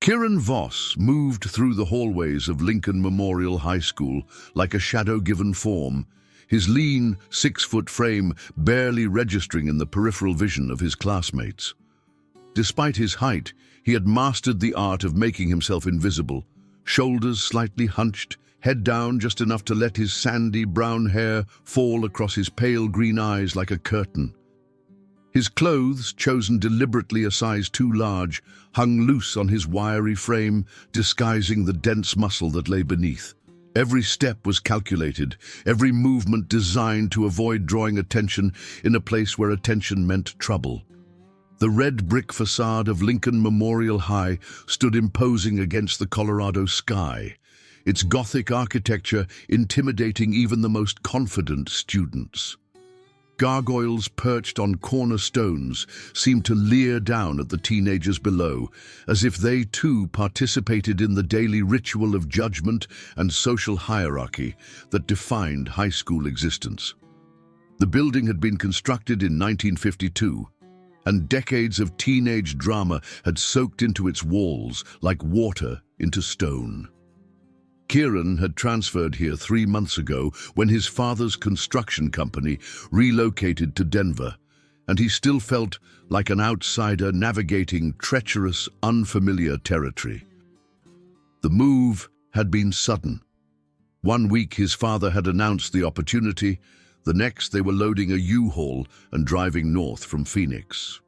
Kieran Voss moved through the hallways of Lincoln Memorial High School like a shadow-given form, his lean, 6-foot frame barely registering in the peripheral vision of his classmates. Despite his height, he had mastered the art of making himself invisible, shoulders slightly hunched, head down just enough to let his sandy brown hair fall across his pale green eyes like a curtain. His clothes, chosen deliberately a size too large, hung loose on his wiry frame, disguising the dense muscle that lay beneath. Every step was calculated, every movement designed to avoid drawing attention in a place where attention meant trouble. The red brick facade of Lincoln Memorial High stood imposing against the Colorado sky, its Gothic architecture intimidating even the most confident students. Gargoyles perched on corner stones seemed to leer down at the teenagers below, as if they too participated in the daily ritual of judgment and social hierarchy that defined high school existence. The building had been constructed in 1952, and decades of teenage drama had soaked into its walls like water into stone. Kieran had transferred here 3 months ago when his father's construction company relocated to Denver, and he still felt like an outsider navigating treacherous, unfamiliar territory. The move had been sudden. 1 week his father had announced the opportunity, the next they were loading a U-Haul and driving north from Phoenix.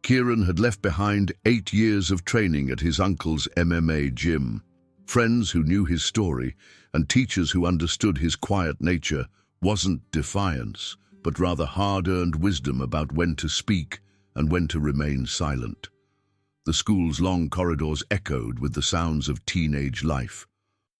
Kieran had left behind 8 years of training at his uncle's MMA gym. Friends who knew his story, and teachers who understood his quiet nature, wasn't defiance, but rather hard-earned wisdom about when to speak and when to remain silent. The school's long corridors echoed with the sounds of teenage life.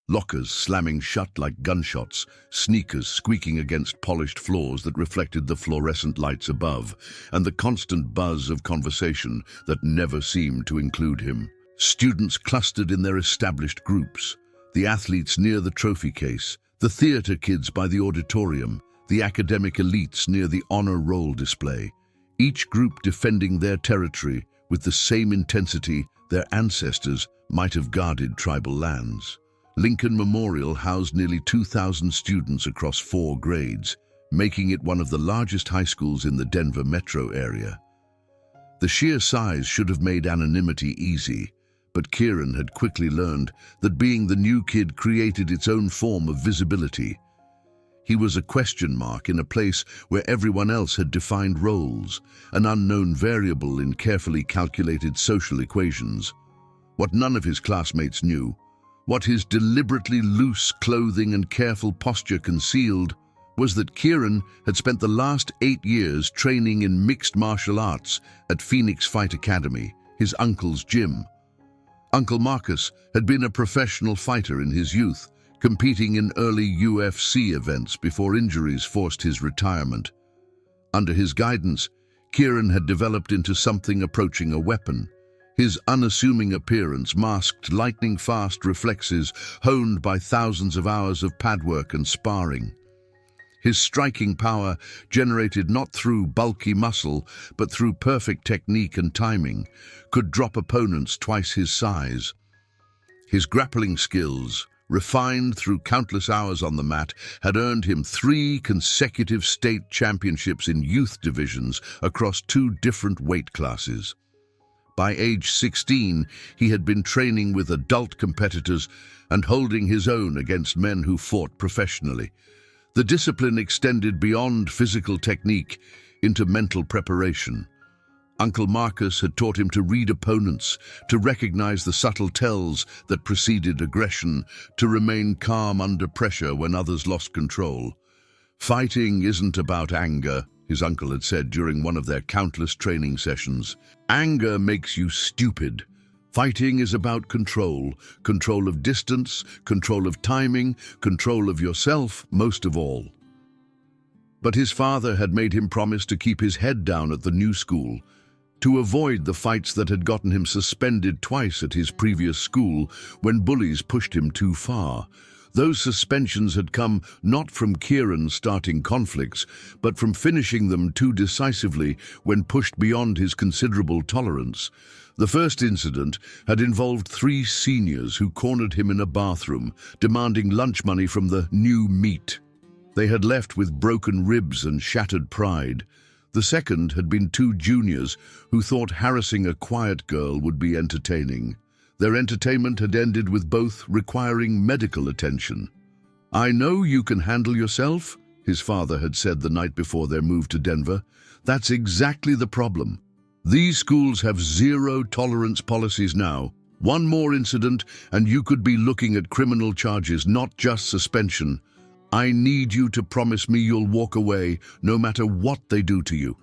Lockers slamming shut like gunshots, sneakers squeaking against polished floors that reflected the fluorescent lights above, and the constant buzz of conversation that never seemed to include him. Students clustered in their established groups, the athletes near the trophy case, the theater kids by the auditorium, the academic elites near the honor roll display, each group defending their territory with the same intensity their ancestors might have guarded tribal lands. Lincoln Memorial housed nearly 2,000 students across 4 grades, making it one of the largest high schools in the Denver metro area. The sheer size should have made anonymity easy, but Kieran had quickly learned that being the new kid created its own form of visibility. He was a question mark in a place where everyone else had defined roles, an unknown variable in carefully calculated social equations. What none of his classmates knew, what his deliberately loose clothing and careful posture concealed, was that Kieran had spent the last 8 years training in mixed martial arts at Phoenix Fight Academy, his uncle's gym. Uncle Marcus had been a professional fighter in his youth, competing in early UFC events before injuries forced his retirement. Under his guidance, Kieran had developed into something approaching a weapon. His unassuming appearance masked lightning-fast reflexes honed by thousands of hours of pad work and sparring. His striking power, generated not through bulky muscle, but through perfect technique and timing, could drop opponents twice his size. His grappling skills, refined through countless hours on the mat, had earned him 3 consecutive state championships in youth divisions across 2 different weight classes. By age 16, he had been training with adult competitors and holding his own against men who fought professionally. The discipline extended beyond physical technique into mental preparation. Uncle Marcus had taught him to read opponents, to recognize the subtle tells that preceded aggression, to remain calm under pressure when others lost control. "Fighting isn't about anger," his uncle had said during one of their countless training sessions. "Anger makes you stupid. Fighting is about control, control of distance, control of timing, control of yourself, most of all." But his father had made him promise to keep his head down at the new school, to avoid the fights that had gotten him suspended twice at his previous school when bullies pushed him too far. Those suspensions had come not from Kieran starting conflicts, but from finishing them too decisively when pushed beyond his considerable tolerance. The first incident had involved 3 seniors who cornered him in a bathroom, demanding lunch money from the new meat. They had left with broken ribs and shattered pride. The second had been 2 juniors who thought harassing a quiet girl would be entertaining. Their entertainment had ended with both requiring medical attention. "I know you can handle yourself," his father had said the night before their move to Denver. "That's exactly the problem. These schools have zero-tolerance policies now. One more incident and you could be looking at criminal charges, not just suspension. I need you to promise me you'll walk away no matter what they do to you."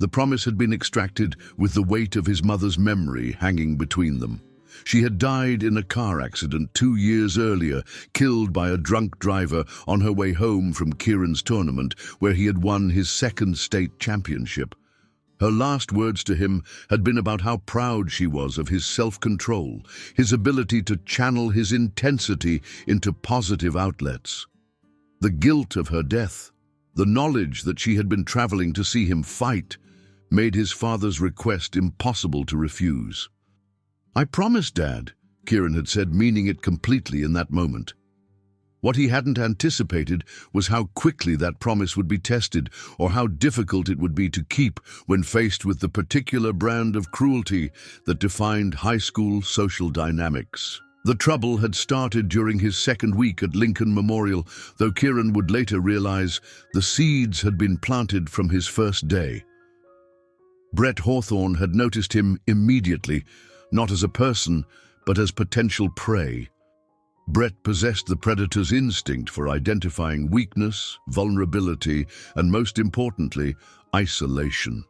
The promise had been extracted with the weight of his mother's memory hanging between them. She had died in a car accident 2 years earlier, killed by a drunk driver on her way home from Kieran's tournament, where he had won his 2nd state championship. Her last words to him had been about how proud she was of his self-control, his ability to channel his intensity into positive outlets. The guilt of her death, the knowledge that she had been traveling to see him fight, made his father's request impossible to refuse. "I promise, Dad," Kieran had said, meaning it completely in that moment. What he hadn't anticipated was how quickly that promise would be tested, or how difficult it would be to keep when faced with the particular brand of cruelty that defined high school social dynamics. The trouble had started during his 2nd week at Lincoln Memorial, though Kieran would later realize the seeds had been planted from his first day. Brett Hawthorne had noticed him immediately, not as a person, but as potential prey. Brett possessed the predator's instinct for identifying weakness, vulnerability, and most importantly, isolation.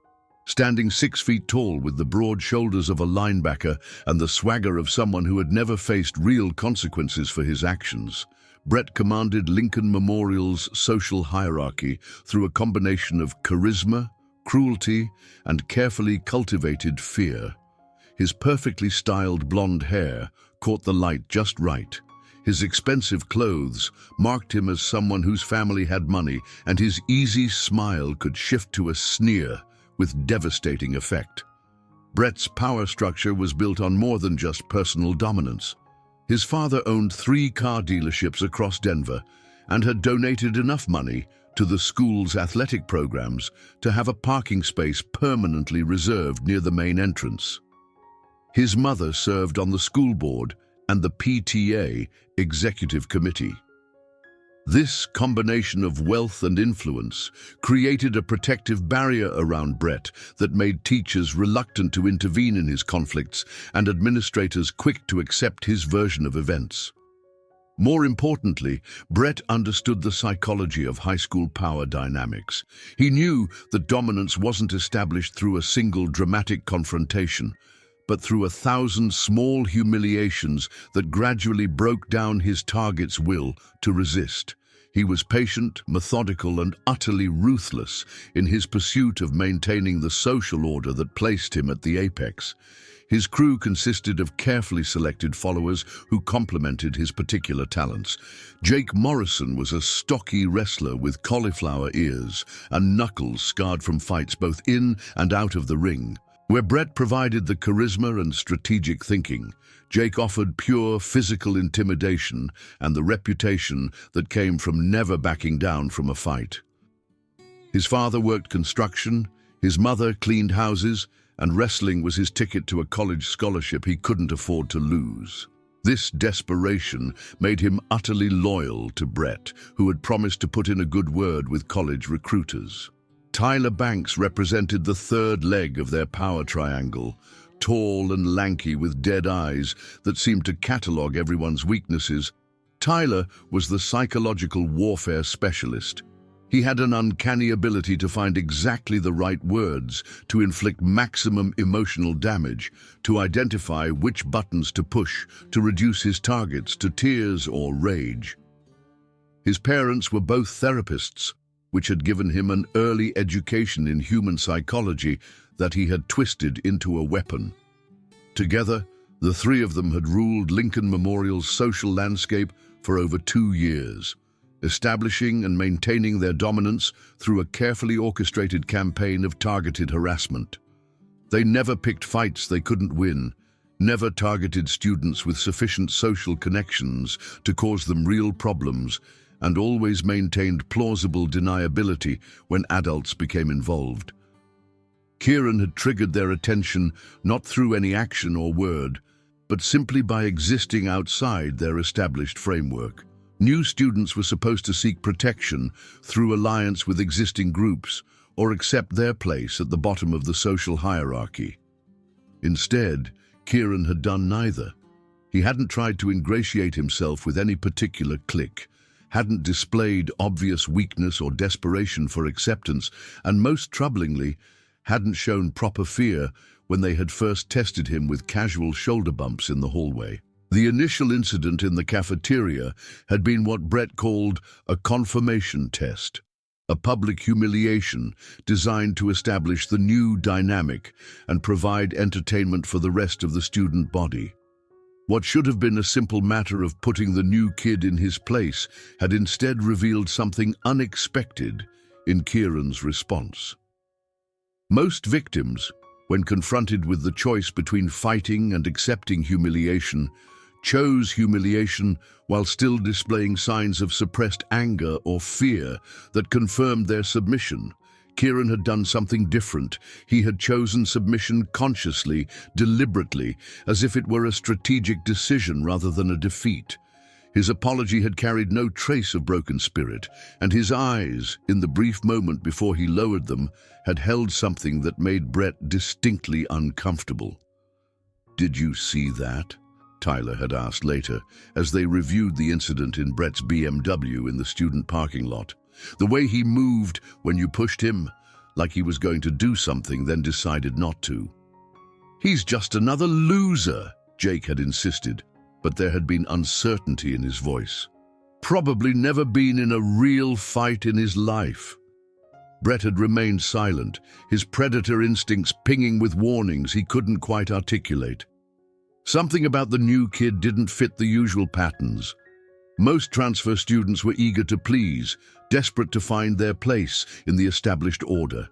Standing 6 feet tall with the broad shoulders of a linebacker and the swagger of someone who had never faced real consequences for his actions, Brett commanded Lincoln Memorial's social hierarchy through a combination of charisma, cruelty, and carefully cultivated fear. His perfectly styled blonde hair caught the light just right. His expensive clothes marked him as someone whose family had money, and his easy smile could shift to a sneer with devastating effect. Brett's power structure was built on more than just personal dominance. His father owned 3 car dealerships across Denver and had donated enough money to the school's athletic programs to have a parking space permanently reserved near the main entrance. His mother served on the school board and the PTA executive committee. This combination of wealth and influence created a protective barrier around Brett that made teachers reluctant to intervene in his conflicts and administrators quick to accept his version of events. More importantly, Brett understood the psychology of high school power dynamics. He knew that dominance wasn't established through a single dramatic confrontation, but through 1,000 small humiliations that gradually broke down his target's will to resist. He was patient, methodical, and utterly ruthless in his pursuit of maintaining the social order that placed him at the apex. His crew consisted of carefully selected followers who complemented his particular talents. Jake Morrison was a stocky wrestler with cauliflower ears and knuckles scarred from fights both in and out of the ring. Where Brett provided the charisma and strategic thinking, Jake offered pure physical intimidation and the reputation that came from never backing down from a fight. His father worked construction, his mother cleaned houses, and wrestling was his ticket to a college scholarship he couldn't afford to lose. This desperation made him utterly loyal to Brett, who had promised to put in a good word with college recruiters. Tyler Banks represented the third leg of their power triangle, tall and lanky with dead eyes that seemed to catalog everyone's weaknesses. Tyler was the psychological warfare specialist. He had an uncanny ability to find exactly the right words to inflict maximum emotional damage, to identify which buttons to push to reduce his targets to tears or rage. His parents were both therapists, which had given him an early education in human psychology that he had twisted into a weapon. Together, The three of them had ruled Lincoln Memorial's social landscape for over 2 years, establishing and maintaining their dominance through a carefully orchestrated campaign of targeted harassment. They never picked fights they couldn't win, never targeted students with sufficient social connections to cause them real problems, and always maintained plausible deniability when adults became involved. Kieran had triggered their attention not through any action or word, but simply by existing outside their established framework. New students were supposed to seek protection through alliance with existing groups or accept their place at the bottom of the social hierarchy. Instead, Kieran had done neither. He hadn't tried to ingratiate himself with any particular clique, hadn't displayed obvious weakness or desperation for acceptance, and most troublingly, hadn't shown proper fear when they had first tested him with casual shoulder bumps in the hallway. The initial incident in the cafeteria had been what Brett called a confirmation test, a public humiliation designed to establish the new dynamic and provide entertainment for the rest of the student body. What should have been a simple matter of putting the new kid in his place had instead revealed something unexpected in Kieran's response. Most victims, when confronted with the choice between fighting and accepting humiliation, chose humiliation while still displaying signs of suppressed anger or fear that confirmed their submission. Kieran had done something different. He had chosen submission consciously, deliberately, as if it were a strategic decision rather than a defeat. His apology had carried no trace of broken spirit, and his eyes, in the brief moment before he lowered them, had held something that made Brett distinctly uncomfortable. "Did you see that?" Tyler had asked later, as they reviewed the incident in Brett's BMW in the student parking lot. "The way he moved when you pushed him, like he was going to do something, then decided not to." "He's just another loser," Jake had insisted, but there had been uncertainty in his voice. "Probably never been in a real fight in his life." Brett had remained silent, his predator instincts pinging with warnings he couldn't quite articulate. Something about the new kid didn't fit the usual patterns. Most transfer students were eager to please, desperate to find their place in the established order.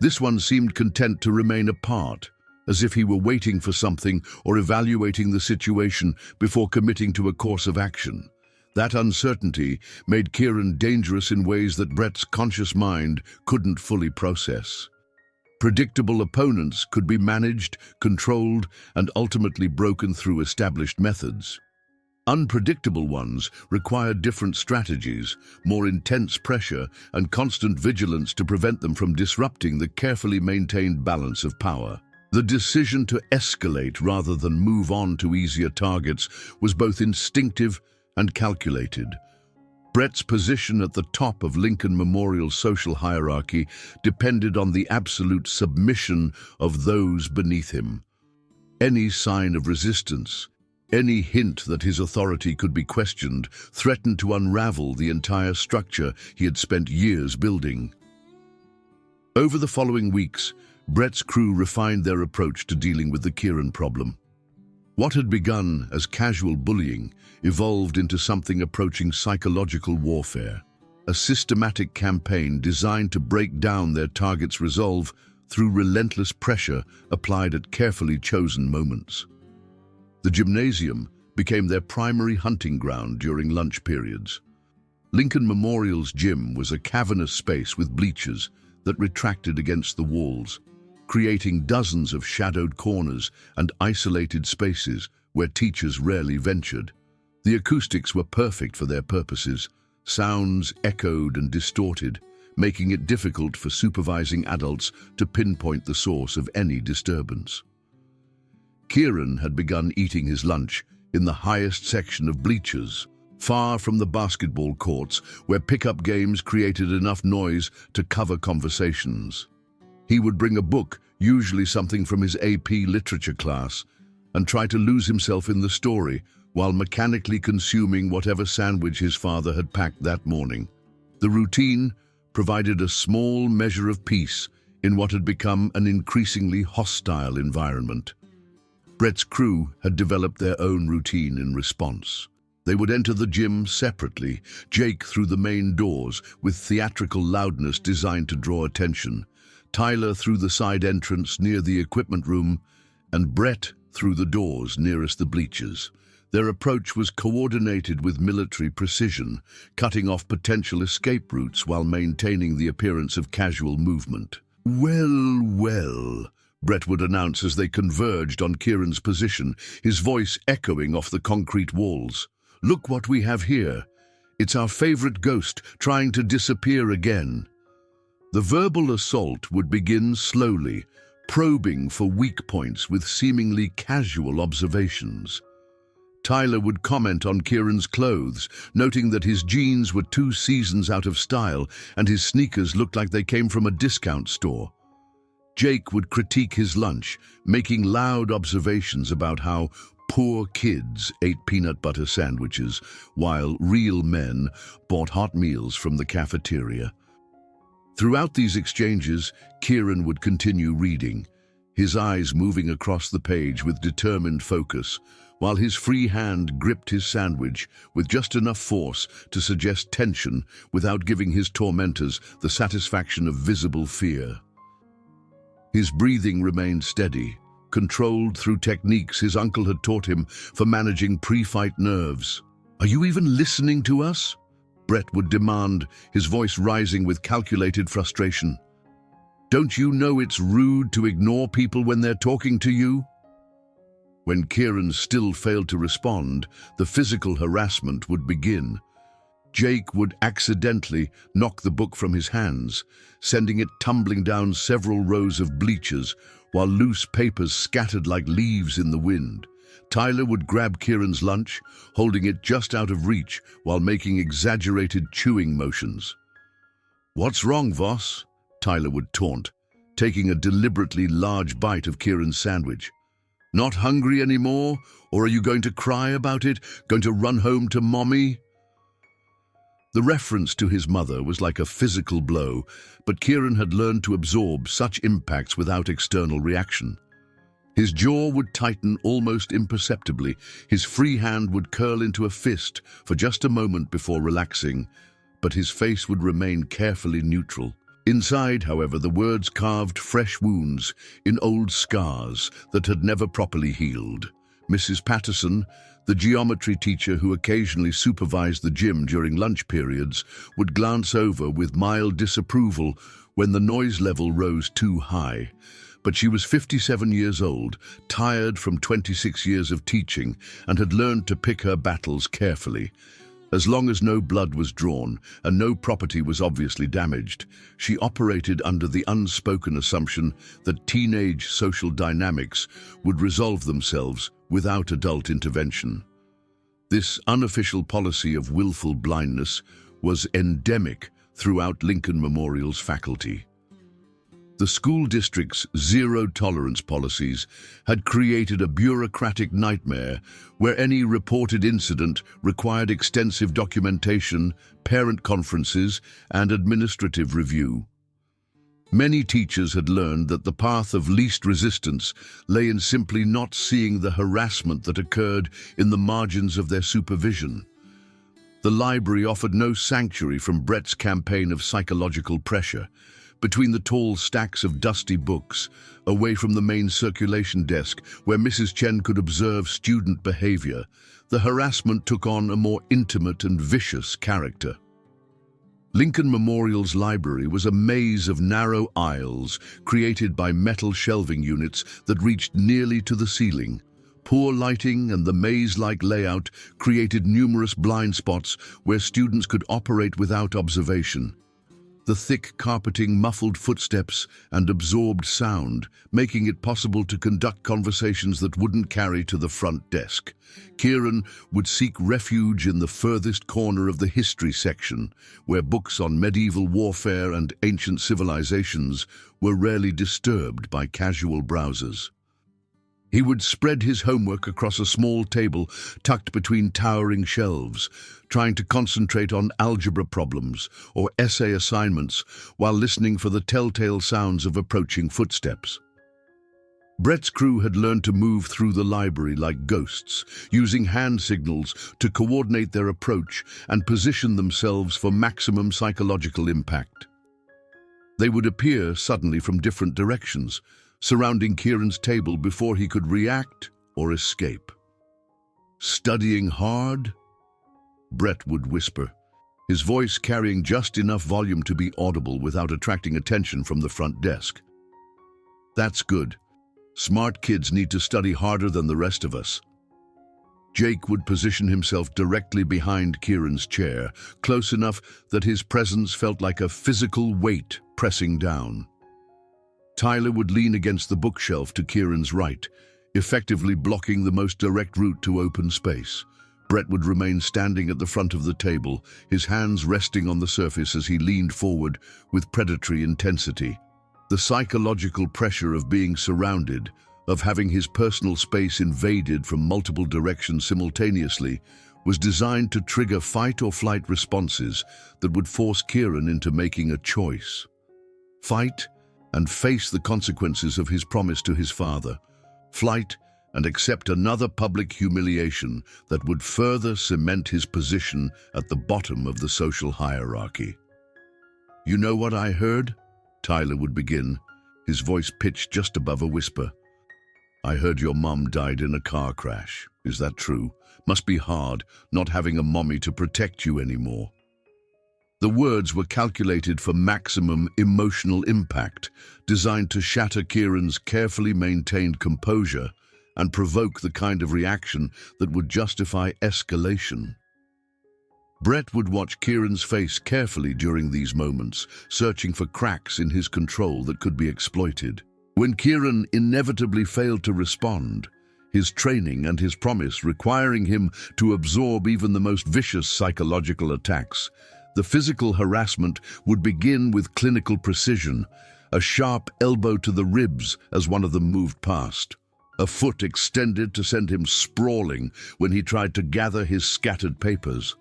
This one seemed content to remain apart, as if he were waiting for something or evaluating the situation before committing to a course of action. That uncertainty made Kieran dangerous in ways that Brett's conscious mind couldn't fully process. Predictable opponents could be managed, controlled, and ultimately broken through established methods. Unpredictable ones required different strategies, more intense pressure, and constant vigilance to prevent them from disrupting the carefully maintained balance of power. The decision to escalate rather than move on to easier targets was both instinctive and calculated. Brett's position at the top of Lincoln Memorial's social hierarchy depended on the absolute submission of those beneath him. Any sign of resistance, any hint that his authority could be questioned, threatened to unravel the entire structure he had spent years building. Over the following weeks, Brett's crew refined their approach to dealing with the Kieran problem. What had begun as casual bullying evolved into something approaching psychological warfare, a systematic campaign designed to break down their target's resolve through relentless pressure applied at carefully chosen moments. The gymnasium became their primary hunting ground during lunch periods. Lincoln Memorial's gym was a cavernous space with bleachers that retracted against the walls, creating dozens of shadowed corners and isolated spaces where teachers rarely ventured. The acoustics were perfect for their purposes. Sounds echoed and distorted, making it difficult for supervising adults to pinpoint the source of any disturbance. Kieran had begun eating his lunch in the highest section of bleachers, far from the basketball courts where pickup games created enough noise to cover conversations. He would bring a book, usually something from his AP literature class, and try to lose himself in the story while mechanically consuming whatever sandwich his father had packed that morning. The routine provided a small measure of peace in what had become an increasingly hostile environment. Brett's crew had developed their own routine in response. They would enter the gym separately, Jake through the main doors with theatrical loudness designed to draw attention, Tyler through the side entrance near the equipment room, and Brett through the doors nearest the bleachers. Their approach was coordinated with military precision, cutting off potential escape routes while maintaining the appearance of casual movement. "Well, well," Brett would announce as they converged on Kieran's position, his voice echoing off the concrete walls. "Look what we have here. It's our favorite ghost trying to disappear again." The verbal assault would begin slowly, probing for weak points with seemingly casual observations. Tyler would comment on Kieran's clothes, noting that his jeans were 2 seasons out of style and his sneakers looked like they came from a discount store. Jake would critique his lunch, making loud observations about how poor kids ate peanut butter sandwiches, while real men bought hot meals from the cafeteria. Throughout these exchanges, Kieran would continue reading, his eyes moving across the page with determined focus, while his free hand gripped his sandwich with just enough force to suggest tension without giving his tormentors the satisfaction of visible fear. His breathing remained steady, controlled through techniques his uncle had taught him for managing pre-fight nerves. "Are you even listening to us?" Brett would demand, his voice rising with calculated frustration. "Don't you know it's rude to ignore people when they're talking to you?" When Kieran still failed to respond, the physical harassment would begin. Jake would accidentally knock the book from his hands, sending it tumbling down several rows of bleachers, while loose papers scattered like leaves in the wind. Tyler would grab Kieran's lunch, holding it just out of reach while making exaggerated chewing motions. "What's wrong, Voss?" Tyler would taunt, taking a deliberately large bite of Kieran's sandwich. "Not hungry anymore? Or are you going to cry about it? Going to run home to mommy?" The reference to his mother was like a physical blow, but Kieran had learned to absorb such impacts without external reaction. His jaw would tighten almost imperceptibly, his free hand would curl into a fist for just a moment before relaxing, but his face would remain carefully neutral. Inside, however, the words carved fresh wounds in old scars that had never properly healed. Mrs. Patterson, the geometry teacher who occasionally supervised the gym during lunch periods, would glance over with mild disapproval when the noise level rose too high. But she was 57 years old, tired from 26 years of teaching, and had learned to pick her battles carefully. As long as no blood was drawn and no property was obviously damaged, she operated under the unspoken assumption that teenage social dynamics would resolve themselves without adult intervention. This unofficial policy of willful blindness was endemic throughout Lincoln Memorial's faculty. The school district's zero-tolerance policies had created a bureaucratic nightmare where any reported incident required extensive documentation, parent conferences, and administrative review. Many teachers had learned that the path of least resistance lay in simply not seeing the harassment that occurred in the margins of their supervision. The library offered no sanctuary from Brett's campaign of psychological pressure. Between the tall stacks of dusty books, away from the main circulation desk where Mrs. Chen could observe student behavior, the harassment took on a more intimate and vicious character. Lincoln Memorial's library was a maze of narrow aisles created by metal shelving units that reached nearly to the ceiling. Poor lighting and the maze-like layout created numerous blind spots where students could operate without observation. The thick carpeting muffled footsteps and absorbed sound, making it possible to conduct conversations that wouldn't carry to the front desk. Kieran would seek refuge in the furthest corner of the history section, where books on medieval warfare and ancient civilizations were rarely disturbed by casual browsers. He would spread his homework across a small table tucked between towering shelves, trying to concentrate on algebra problems or essay assignments while listening for the telltale sounds of approaching footsteps. Brett's crew had learned to move through the library like ghosts, using hand signals to coordinate their approach and position themselves for maximum psychological impact. They would appear suddenly from different directions, surrounding Kieran's table before he could react or escape. "Studying hard?" Brett would whisper, his voice carrying just enough volume to be audible without attracting attention from the front desk. "That's good. Smart kids need to study harder than the rest of us." Jake would position himself directly behind Kieran's chair, close enough that his presence felt like a physical weight pressing down. Tyler would lean against the bookshelf to Kieran's right, effectively blocking the most direct route to open space. Brett would remain standing at the front of the table, his hands resting on the surface as he leaned forward with predatory intensity. The psychological pressure of being surrounded, of having his personal space invaded from multiple directions simultaneously, was designed to trigger fight-or-flight responses that would force Kieran into making a choice. Fight and face the consequences of his promise to his father. Flight and accept another public humiliation that would further cement his position at the bottom of the social hierarchy. "You know what I heard?" Tyler would begin, his voice pitched just above a whisper. "I heard your mom died in a car crash. Is that true? Must be hard, not having a mommy to protect you anymore." The words were calculated for maximum emotional impact, designed to shatter Kieran's carefully maintained composure and provoke the kind of reaction that would justify escalation. Brett would watch Kieran's face carefully during these moments, searching for cracks in his control that could be exploited. When Kieran inevitably failed to respond, his training and his promise requiring him to absorb even the most vicious psychological attacks, the physical harassment would begin with clinical precision, a sharp elbow to the ribs as one of them moved past, a foot extended to send him sprawling when he tried to gather his scattered papers.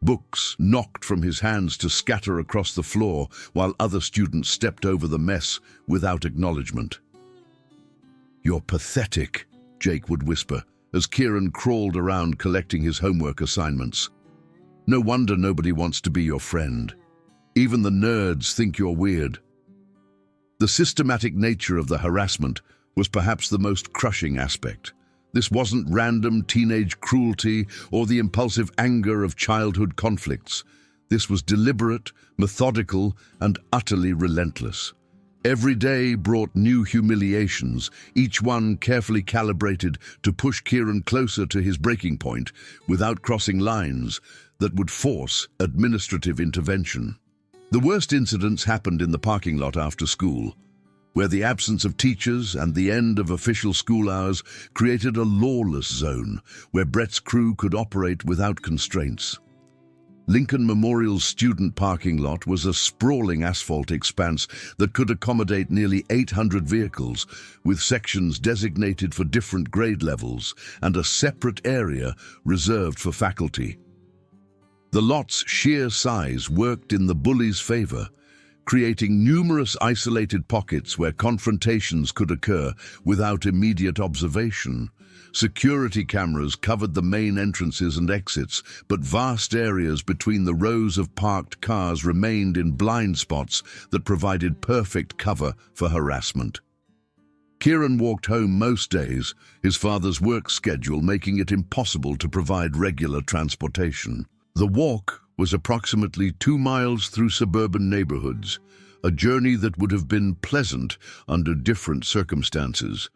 Books knocked from his hands to scatter across the floor while other students stepped over the mess without acknowledgement. "You're pathetic," Jake would whisper as Kieran crawled around collecting his homework assignments. "No wonder nobody wants to be your friend. Even the nerds think you're weird." The systematic nature of the harassment was perhaps the most crushing aspect. This wasn't random teenage cruelty or the impulsive anger of childhood conflicts. This was deliberate, methodical, and utterly relentless. Every day brought new humiliations, each one carefully calibrated to push Kieran closer to his breaking point without crossing lines that would force administrative intervention. The worst incidents happened in the parking lot after school, where the absence of teachers and the end of official school hours created a lawless zone where Brett's crew could operate without constraints. Lincoln Memorial's student parking lot was a sprawling asphalt expanse that could accommodate nearly 800 vehicles, with sections designated for different grade levels and a separate area reserved for faculty. The lot's sheer size worked in the Bullies' favor, creating numerous isolated pockets where confrontations could occur without immediate observation. Security cameras covered the main entrances and exits, but vast areas between the rows of parked cars remained in blind spots that provided perfect cover for harassment. Kieran walked home most days, his father's work schedule making it impossible to provide regular transportation. The walk was approximately 2 miles through suburban neighborhoods, a journey that would have been pleasant under different circumstances.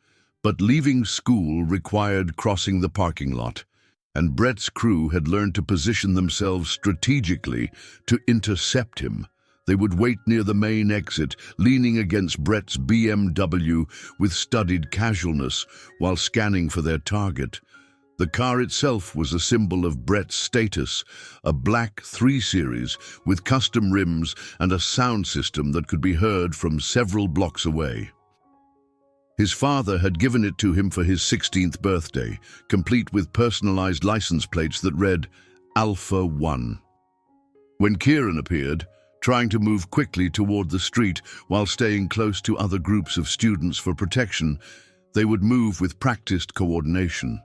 But leaving school required crossing the parking lot, and Brett's crew had learned to position themselves strategically to intercept him. They would wait near the main exit, leaning against Brett's BMW with studied casualness while scanning for their target. The car itself was a symbol of Brett's status, a black 3 Series with custom rims and a sound system that could be heard from several blocks away. His father had given it to him for his 16th birthday, complete with personalized license plates that read Alpha 1. When Kieran appeared, trying to move quickly toward the street while staying close to other groups of students for protection, They would move with practiced coordination.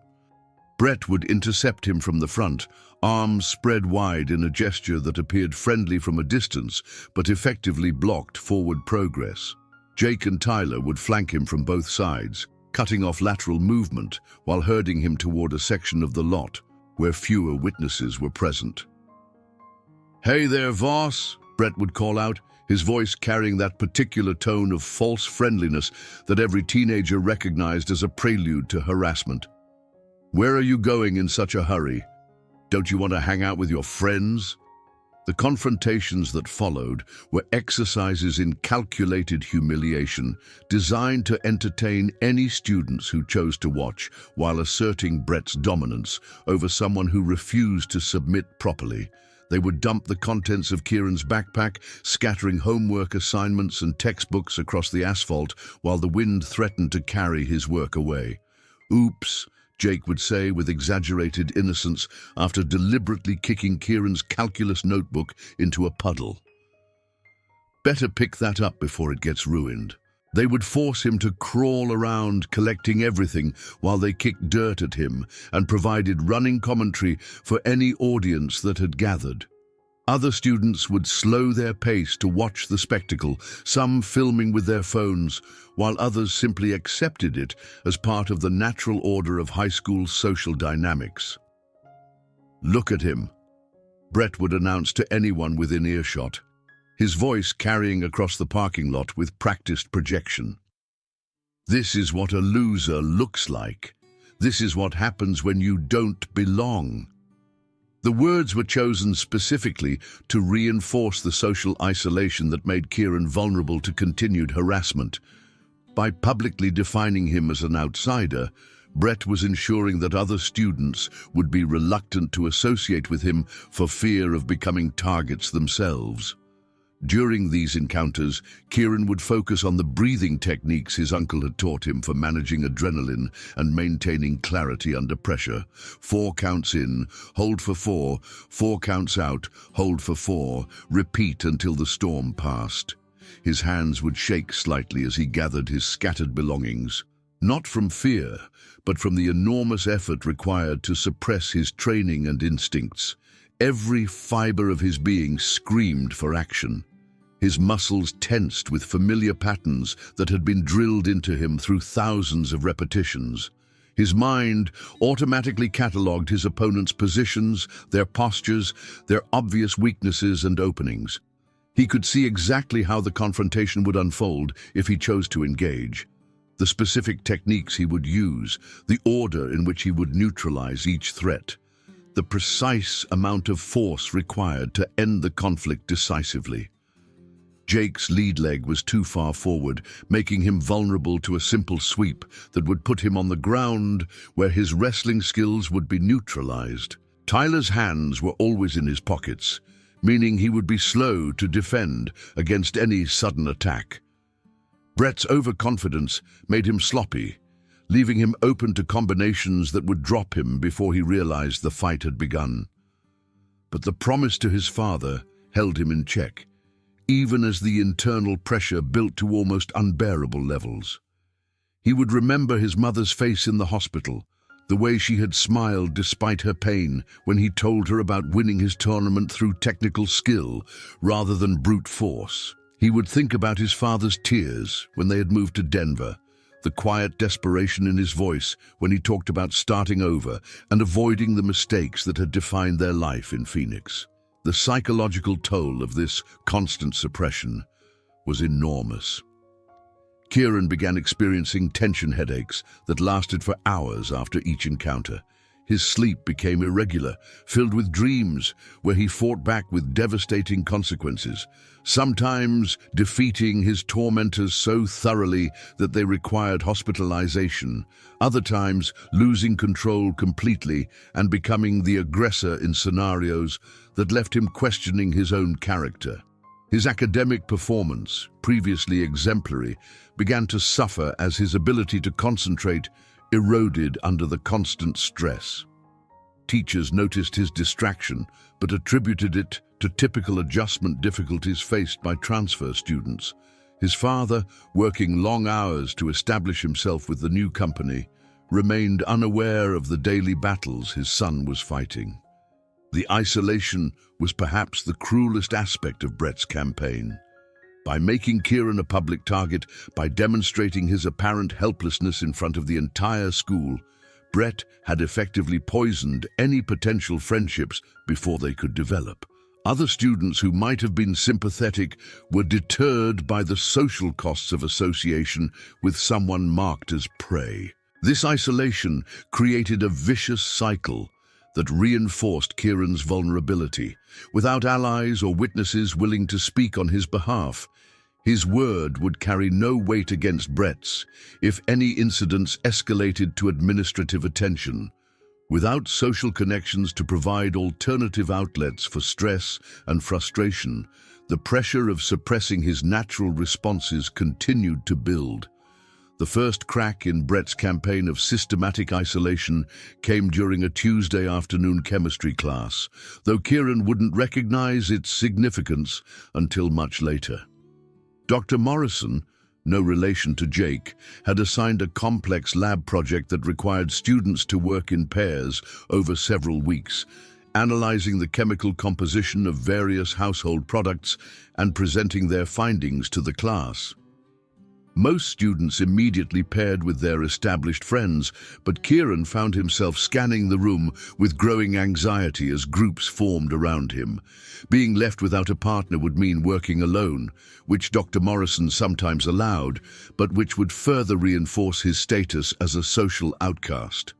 Brett would intercept him from the front, arms spread wide in a gesture that appeared friendly from a distance, but effectively blocked forward progress. Jake and Tyler would flank him from both sides, cutting off lateral movement while herding him toward a section of the lot where fewer witnesses were present. "Hey there, Voss," Brett would call out, his voice carrying that particular tone of false friendliness that every teenager recognized as a prelude to harassment. "Where are you going in such a hurry? Don't you want to hang out with your friends?" The confrontations that followed were exercises in calculated humiliation designed to entertain any students who chose to watch while asserting Brett's dominance over someone who refused to submit properly. They would dump the contents of Kieran's backpack, scattering homework assignments and textbooks across the asphalt while the wind threatened to carry his work away. "Oops," Jake would say with exaggerated innocence after deliberately kicking Kieran's calculus notebook into a puddle. "Better pick that up before it gets ruined." They would force him to crawl around collecting everything while they kicked dirt at him and provided running commentary for any audience that had gathered. Other students would slow their pace to watch the spectacle, some filming with their phones, while others simply accepted it as part of the natural order of high school social dynamics. "Look at him," Brett would announce to anyone within earshot, his voice carrying across the parking lot with practiced projection. "This is what a loser looks like. This is what happens when you don't belong." The words were chosen specifically to reinforce the social isolation that made Kieran vulnerable to continued harassment. By publicly defining him as an outsider, Brett was ensuring that other students would be reluctant to associate with him for fear of becoming targets themselves. During these encounters, Kieran would focus on the breathing techniques his uncle had taught him for managing adrenaline and maintaining clarity under pressure. 4 counts in, hold for 4, 4 counts out, hold for 4, repeat until the storm passed. His hands would shake slightly as he gathered his scattered belongings, not from fear, but from the enormous effort required to suppress his training and instincts. Every fiber of his being screamed for action. His muscles tensed with familiar patterns that had been drilled into him through thousands of repetitions. His mind automatically catalogued his opponent's positions, their postures, their obvious weaknesses and openings. He could see exactly how the confrontation would unfold if he chose to engage, the specific techniques he would use, the order in which he would neutralize each threat, the precise amount of force required to end the conflict decisively. Jake's lead leg was too far forward, making him vulnerable to a simple sweep that would put him on the ground where his wrestling skills would be neutralized. Tyler's hands were always in his pockets, meaning he would be slow to defend against any sudden attack. Brett's overconfidence made him sloppy, leaving him open to combinations that would drop him before he realized the fight had begun. But the promise to his father held him in check, even as the internal pressure built to almost unbearable levels. He would remember his mother's face in the hospital, the way she had smiled despite her pain when he told her about winning his tournament through technical skill rather than brute force. He would think about his father's tears when they had moved to Denver, the quiet desperation in his voice when he talked about starting over and avoiding the mistakes that had defined their life in Phoenix. The psychological toll of this constant suppression was enormous. Kieran began experiencing tension headaches that lasted for hours after each encounter. His sleep became irregular, filled with dreams where he fought back with devastating consequences, sometimes defeating his tormentors so thoroughly that they required hospitalization, other times losing control completely and becoming the aggressor in scenarios that left him questioning his own character. His academic performance, previously exemplary, began to suffer as his ability to concentrate eroded under the constant stress. Teachers noticed his distraction, but attributed it to typical adjustment difficulties faced by transfer students. His father, working long hours to establish himself with the new company, remained unaware of the daily battles his son was fighting. The isolation was perhaps the cruelest aspect of Brett's campaign. By making Kieran a public target, by demonstrating his apparent helplessness in front of the entire school, Brett had effectively poisoned any potential friendships before they could develop. Other students who might have been sympathetic were deterred by the social costs of association with someone marked as prey. This isolation created a vicious cycle that reinforced Kieran's vulnerability. Without allies or witnesses willing to speak on his behalf, his word would carry no weight against Brett's if any incidents escalated to administrative attention. Without social connections to provide alternative outlets for stress and frustration, the pressure of suppressing his natural responses continued to build. The first crack in Brett's campaign of systematic isolation came during a Tuesday afternoon chemistry class, though Kieran wouldn't recognize its significance until much later. Dr. Morrison, no relation to Jake, had assigned a complex lab project that required students to work in pairs over several weeks, analyzing the chemical composition of various household products and presenting their findings to the class. Most students immediately paired with their established friends, but Kieran found himself scanning the room with growing anxiety as groups formed around him. Being left without a partner would mean working alone, which Dr. Morrison sometimes allowed, but which would further reinforce his status as a social outcast.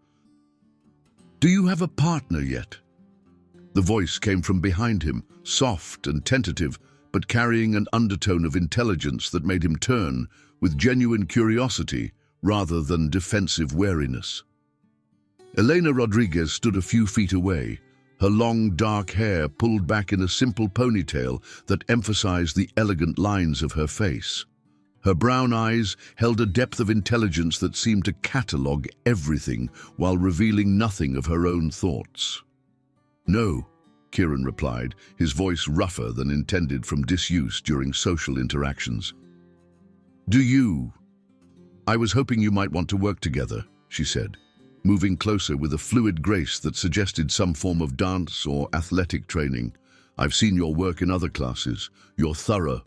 "Do you have a partner yet?" The voice came from behind him, soft and tentative, but carrying an undertone of intelligence that made him turn, with genuine curiosity rather than defensive wariness. Elena Rodriguez stood a few feet away, her long dark hair pulled back in a simple ponytail that emphasized the elegant lines of her face. Her brown eyes held a depth of intelligence that seemed to catalogue everything while revealing nothing of her own thoughts. "No," Kieran replied, his voice rougher than intended from disuse during social interactions. "Do you? I was hoping you might want to work together," she said, moving closer with a fluid grace that suggested some form of dance or athletic training. "I've seen your work in other classes. You're thorough."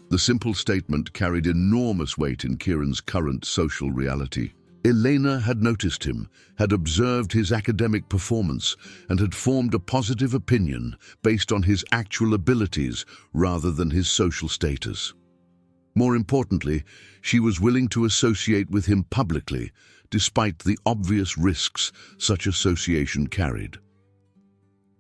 The simple statement carried enormous weight in Kieran's current social reality. Elena had noticed him, had observed his academic performance, and had formed a positive opinion based on his actual abilities rather than his social status. More importantly, she was willing to associate with him publicly, despite the obvious risks such association carried.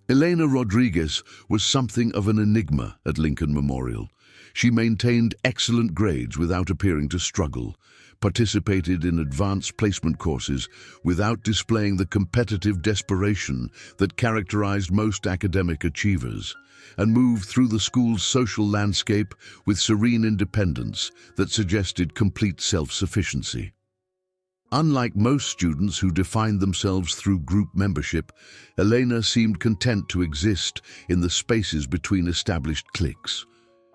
Elena Rodriguez was something of an enigma at Lincoln Memorial. She maintained excellent grades without appearing to struggle, participated in advanced placement courses without displaying the competitive desperation that characterized most academic achievers, and moved through the school's social landscape with serene independence that suggested complete self-sufficiency. Unlike most students who defined themselves through group membership, Elena seemed content to exist in the spaces between established cliques.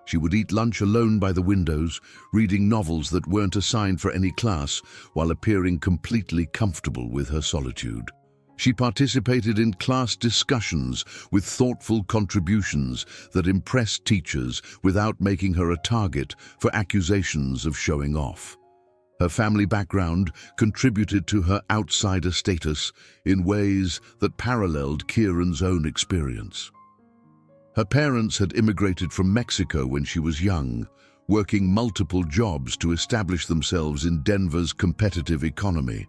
She would eat lunch alone by the windows, reading novels that weren't assigned for any class, while appearing completely comfortable with her solitude. She participated in class discussions with thoughtful contributions that impressed teachers without making her a target for accusations of showing off. Her family background contributed to her outsider status in ways that paralleled Kieran's own experience. Her parents had immigrated from Mexico when she was young, working multiple jobs to establish themselves in Denver's competitive economy.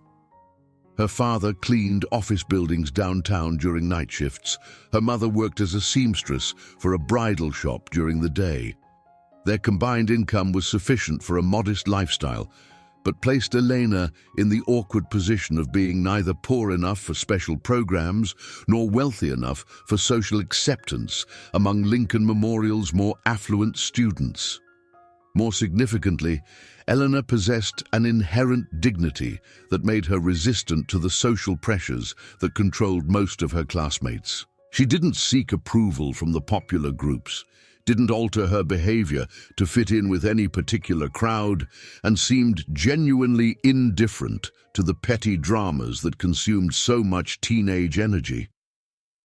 Her father cleaned office buildings downtown during night shifts. Her mother worked as a seamstress for a bridal shop during the day. Their combined income was sufficient for a modest lifestyle, but placed Elena in the awkward position of being neither poor enough for special programs nor wealthy enough for social acceptance among Lincoln Memorial's more affluent students. More significantly, Elena possessed an inherent dignity that made her resistant to the social pressures that controlled most of her classmates. She didn't seek approval from the popular groups, didn't alter her behavior to fit in with any particular crowd, and seemed genuinely indifferent to the petty dramas that consumed so much teenage energy.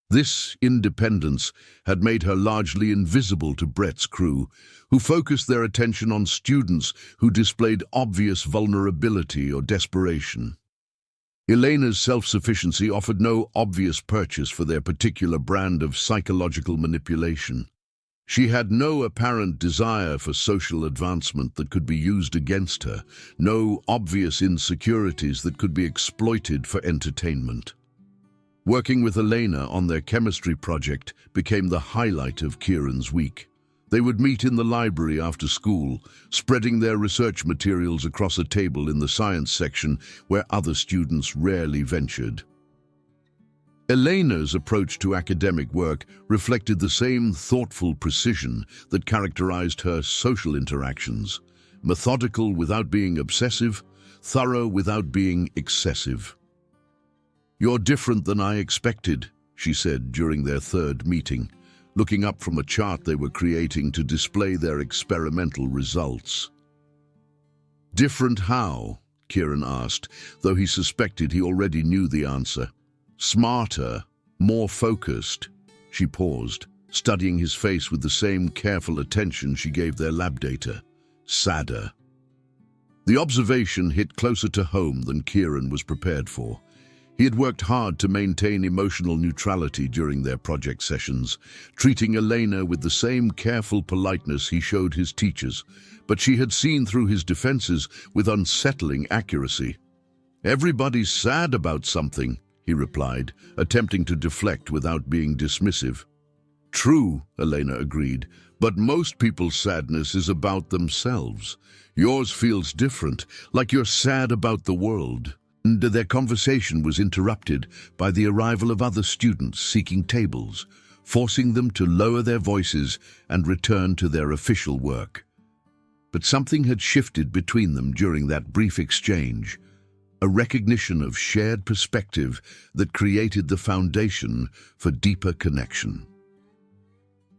This independence had made her largely invisible to Brett's crew, who focused their attention on students who displayed obvious vulnerability or desperation. Elena's self-sufficiency offered no obvious purchase for their particular brand of psychological manipulation. She had no apparent desire for social advancement that could be used against her, no obvious insecurities that could be exploited for entertainment. Working with Elena on their chemistry project became the highlight of Kieran's week. They would meet in the library after school, spreading their research materials across a table in the science section where other students rarely ventured. Elena's approach to academic work reflected the same thoughtful precision that characterized her social interactions: methodical without being obsessive, thorough without being excessive. "You're different than I expected," she said during their third meeting, looking up from a chart they were creating to display their experimental results. "Different how?" Kieran asked, though he suspected he already knew the answer. "Smarter, more focused." She paused, studying his face with the same careful attention she gave their lab data. "Sadder." The observation hit closer to home than Kieran was prepared for. He had worked hard to maintain emotional neutrality during their project sessions, treating Elena with the same careful politeness he showed his teachers, but she had seen through his defenses with unsettling accuracy. "Everybody's sad about something," he replied, attempting to deflect without being dismissive. "True," Elena agreed, "but most people's sadness is about themselves. Yours feels different, like you're sad about the world." And their conversation was interrupted by the arrival of other students seeking tables, forcing them to lower their voices and return to their official work. But something had shifted between them during that brief exchange, a recognition of shared perspective that created the foundation for deeper connection.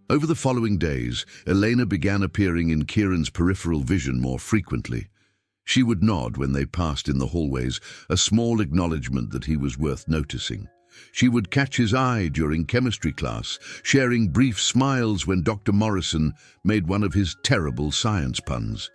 Over the following days, Elena began appearing in Kieran's peripheral vision more frequently. She would nod when they passed in the hallways, a small acknowledgement that he was worth noticing. She would catch his eye during chemistry class, sharing brief smiles when Dr. Morrison made one of his terrible science puns.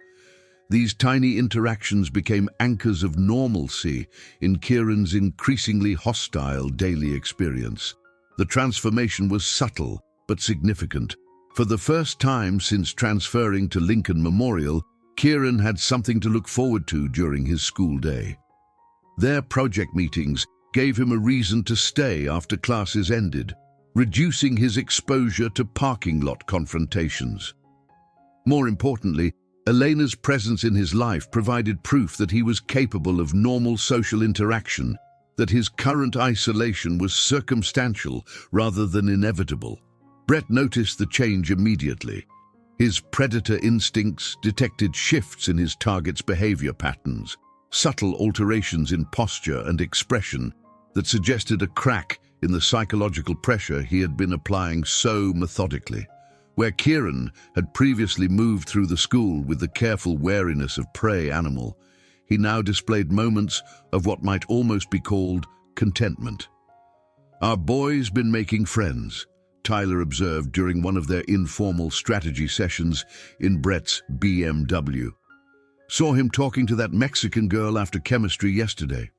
These tiny interactions became anchors of normalcy in Kieran's increasingly hostile daily experience. The transformation was subtle but significant. For the first time since transferring to Lincoln Memorial, Kieran had something to look forward to during his school day. Their project meetings gave him a reason to stay after classes ended, reducing his exposure to parking lot confrontations. More importantly, Elena's presence in his life provided proof that he was capable of normal social interaction, that his current isolation was circumstantial rather than inevitable. Brett noticed the change immediately. His predator instincts detected shifts in his target's behavior patterns, subtle alterations in posture and expression that suggested a crack in the psychological pressure he had been applying so methodically. Where Kieran had previously moved through the school with the careful wariness of prey animal, he now displayed moments of what might almost be called contentment. "Our boy's been making friends," Tyler observed during one of their informal strategy sessions in Brett's BMW. "Saw him talking to that Mexican girl after chemistry yesterday."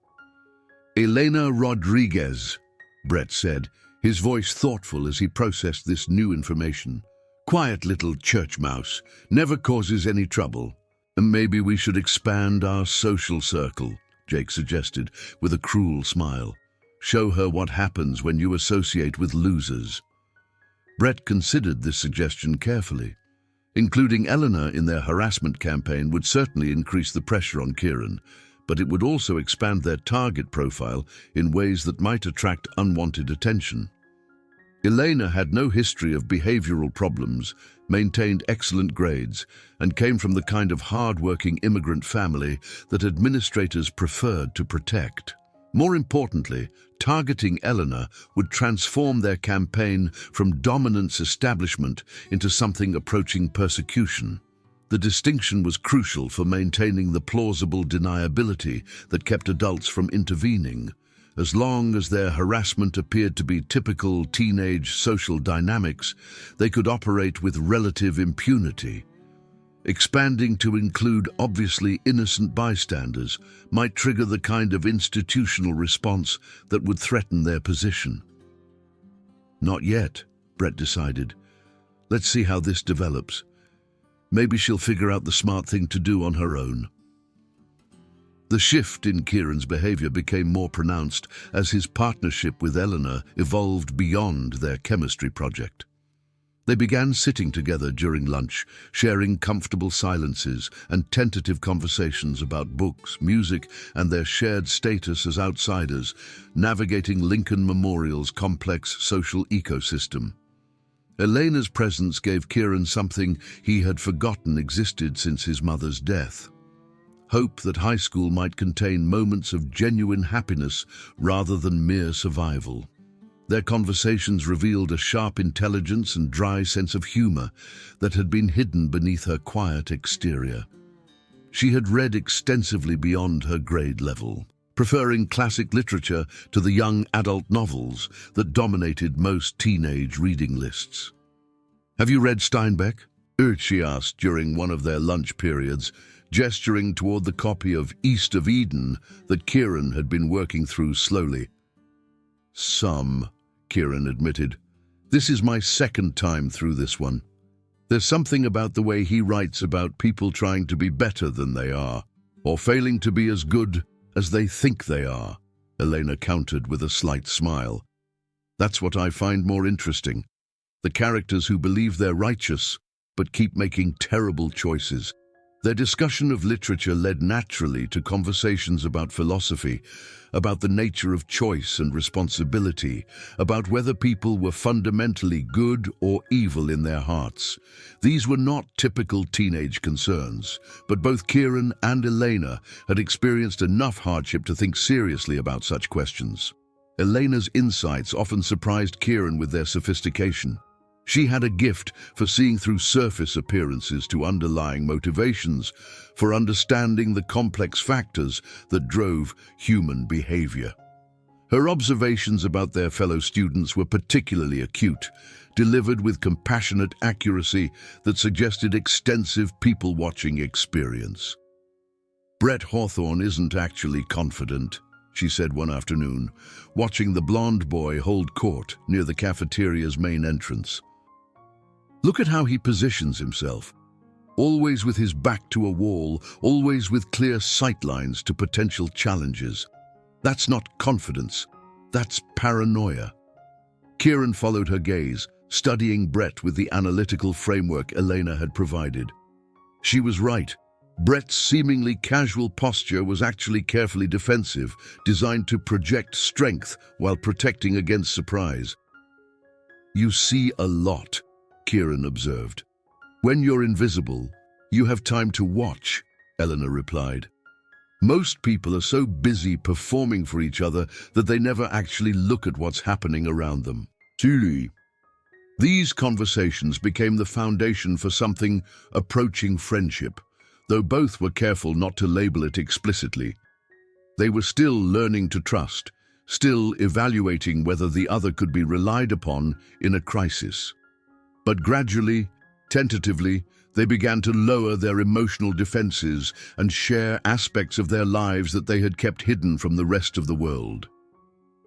"Elena Rodriguez," Brett said, his voice thoughtful as he processed this new information. "Quiet little church mouse, never causes any trouble." "Maybe we should expand our social circle," Jake suggested, with a cruel smile. "Show her what happens when you associate with losers." Brett considered this suggestion carefully. Including Eleanor in their harassment campaign would certainly increase the pressure on Kieran, but it would also expand their target profile in ways that might attract unwanted attention. Elena had no history of behavioral problems, maintained excellent grades, and came from the kind of hard-working immigrant family that administrators preferred to protect. More importantly, targeting Eleanor would transform their campaign from dominance establishment into something approaching persecution. The distinction was crucial for maintaining the plausible deniability that kept adults from intervening. As long as their harassment appeared to be typical teenage social dynamics, they could operate with relative impunity. Expanding to include obviously innocent bystanders might trigger the kind of institutional response that would threaten their position. Not yet, Brett decided. Let's see how this develops. Maybe she'll figure out the smart thing to do on her own. The shift in Kieran's behavior became more pronounced as his partnership with Eleanor evolved beyond their chemistry project. They began sitting together during lunch, sharing comfortable silences and tentative conversations about books, music, and their shared status as outsiders, navigating Lincoln Memorial's complex social ecosystem. Elena's presence gave Kieran something he had forgotten existed since his mother's death. Hope that high school might contain moments of genuine happiness rather than mere survival. Their conversations revealed a sharp intelligence and dry sense of humor that had been hidden beneath her quiet exterior. She had read extensively beyond her grade level, preferring classic literature to the young adult novels that dominated most teenage reading lists. "Have you read Steinbeck?" she asked during one of their lunch periods, gesturing toward the copy of East of Eden that Kieran had been working through slowly. "Some," Kieran admitted. "This is my second time through this one. There's something about the way he writes about people trying to be better than they are, or failing to be as good as they think they are," Elena countered with a slight smile. "That's what I find more interesting. The characters who believe they're righteous, but keep making terrible choices." Their discussion of literature led naturally to conversations about philosophy, about the nature of choice and responsibility, about whether people were fundamentally good or evil in their hearts. These were not typical teenage concerns, but both Kieran and Elena had experienced enough hardship to think seriously about such questions. Elena's insights often surprised Kieran with their sophistication. She had a gift for seeing through surface appearances to underlying motivations, for understanding the complex factors that drove human behavior. Her observations about their fellow students were particularly acute, delivered with compassionate accuracy that suggested extensive people-watching experience. "Brett Hawthorne isn't actually confident," she said one afternoon, watching the blonde boy hold court near the cafeteria's main entrance. "Look at how he positions himself. Always with his back to a wall, always with clear sightlines to potential challenges. That's not confidence, that's paranoia." Kieran followed her gaze, studying Brett with the analytical framework Elena had provided. She was right. Brett's seemingly casual posture was actually carefully defensive, designed to project strength while protecting against surprise. "You see a lot," Kieran observed. "When you're invisible, you have time to watch," Eleanor replied. "Most people are so busy performing for each other that they never actually look at what's happening around them." Truly. These conversations became the foundation for something approaching friendship, though both were careful not to label it explicitly. They were still learning to trust, still evaluating whether the other could be relied upon in a crisis. But gradually, tentatively, they began to lower their emotional defenses and share aspects of their lives that they had kept hidden from the rest of the world.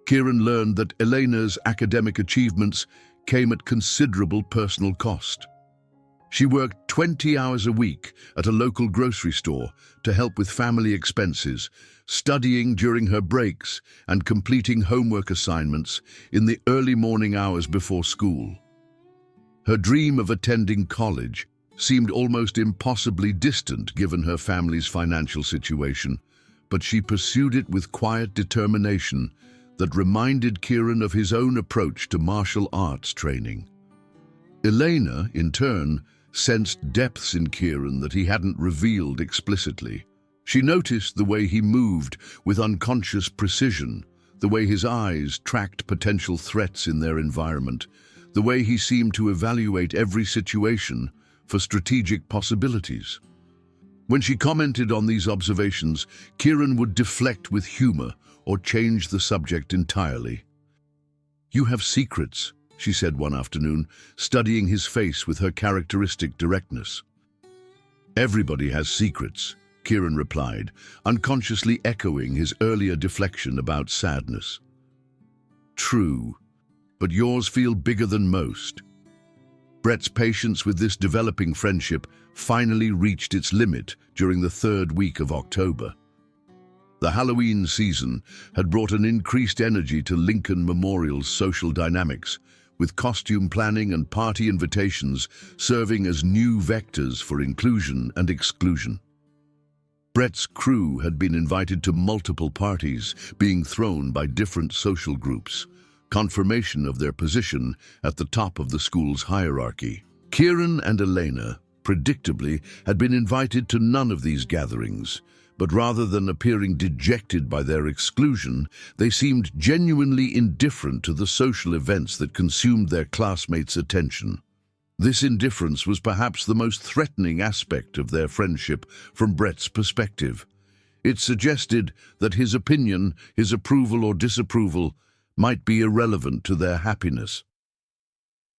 Kieran learned that Elena's academic achievements came at considerable personal cost. She worked 20 hours a week at a local grocery store to help with family expenses, studying during her breaks and completing homework assignments in the early morning hours before school. Her dream of attending college seemed almost impossibly distant given her family's financial situation, but she pursued it with quiet determination that reminded Kieran of his own approach to martial arts training. Elena, in turn, sensed depths in Kieran that he hadn't revealed explicitly. She noticed the way he moved with unconscious precision, the way his eyes tracked potential threats in their environment, the way he seemed to evaluate every situation for strategic possibilities. When she commented on these observations, Kieran would deflect with humor or change the subject entirely. "You have secrets," she said one afternoon, studying his face with her characteristic directness. "Everybody has secrets," Kieran replied, unconsciously echoing his earlier deflection about sadness. "True, but yours feel bigger than most." Brett's patience with this developing friendship finally reached its limit during the third week of October. The Halloween season had brought an increased energy to Lincoln Memorial's social dynamics, with costume planning and party invitations serving as new vectors for inclusion and exclusion. Brett's crew had been invited to multiple parties being thrown by different social groups, confirmation of their position at the top of the school's hierarchy. Kieran and Elena, predictably, had been invited to none of these gatherings, but rather than appearing dejected by their exclusion, they seemed genuinely indifferent to the social events that consumed their classmates' attention. This indifference was perhaps the most threatening aspect of their friendship from Brett's perspective. It suggested that his opinion, his approval or disapproval, might be irrelevant to their happiness.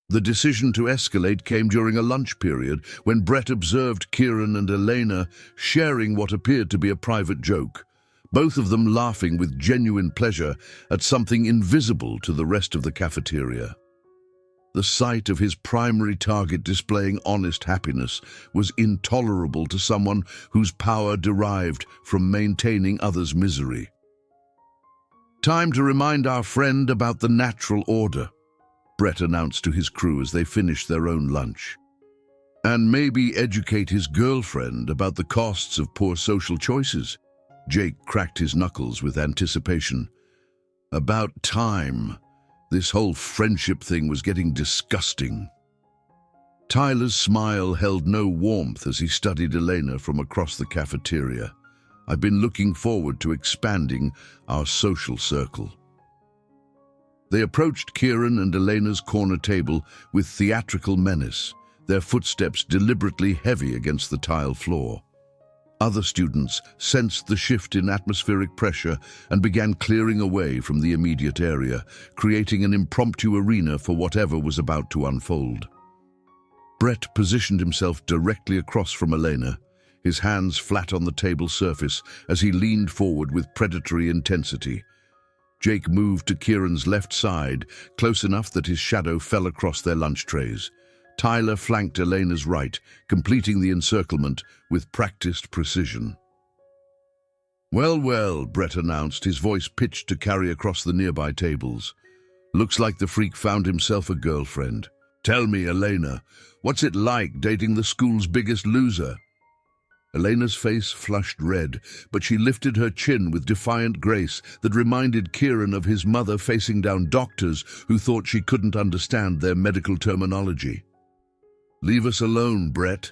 The decision to escalate came during a lunch period when Brett observed Kieran and Elena sharing what appeared to be a private joke, both of them laughing with genuine pleasure at something invisible to the rest of the cafeteria. The sight of his primary target displaying honest happiness was intolerable to someone whose power derived from maintaining others' misery. "Time to remind our friend about the natural order," Brett announced to his crew as they finished their own lunch. "And maybe educate his girlfriend about the costs of poor social choices." Jake cracked his knuckles with anticipation. About time. This whole friendship thing was getting disgusting. Tyler's smile held no warmth as he studied Elena from across the cafeteria. "I've been looking forward to expanding our social circle." They approached Kieran and Elena's corner table with theatrical menace, their footsteps deliberately heavy against the tile floor. Other students sensed the shift in atmospheric pressure and began clearing away from the immediate area, creating an impromptu arena for whatever was about to unfold. Brett positioned himself directly across from Elena, his hands flat on the table surface as he leaned forward with predatory intensity. Jake moved to Kieran's left side, close enough that his shadow fell across their lunch trays. Tyler flanked Elena's right, completing the encirclement with practiced precision. "Well, well," Brett announced, his voice pitched to carry across the nearby tables. "Looks like the freak found himself a girlfriend. Tell me, Elena, what's it like dating the school's biggest loser?" Elena's face flushed red, but she lifted her chin with defiant grace that reminded Kieran of his mother facing down doctors who thought she couldn't understand their medical terminology. "Leave us alone, Brett."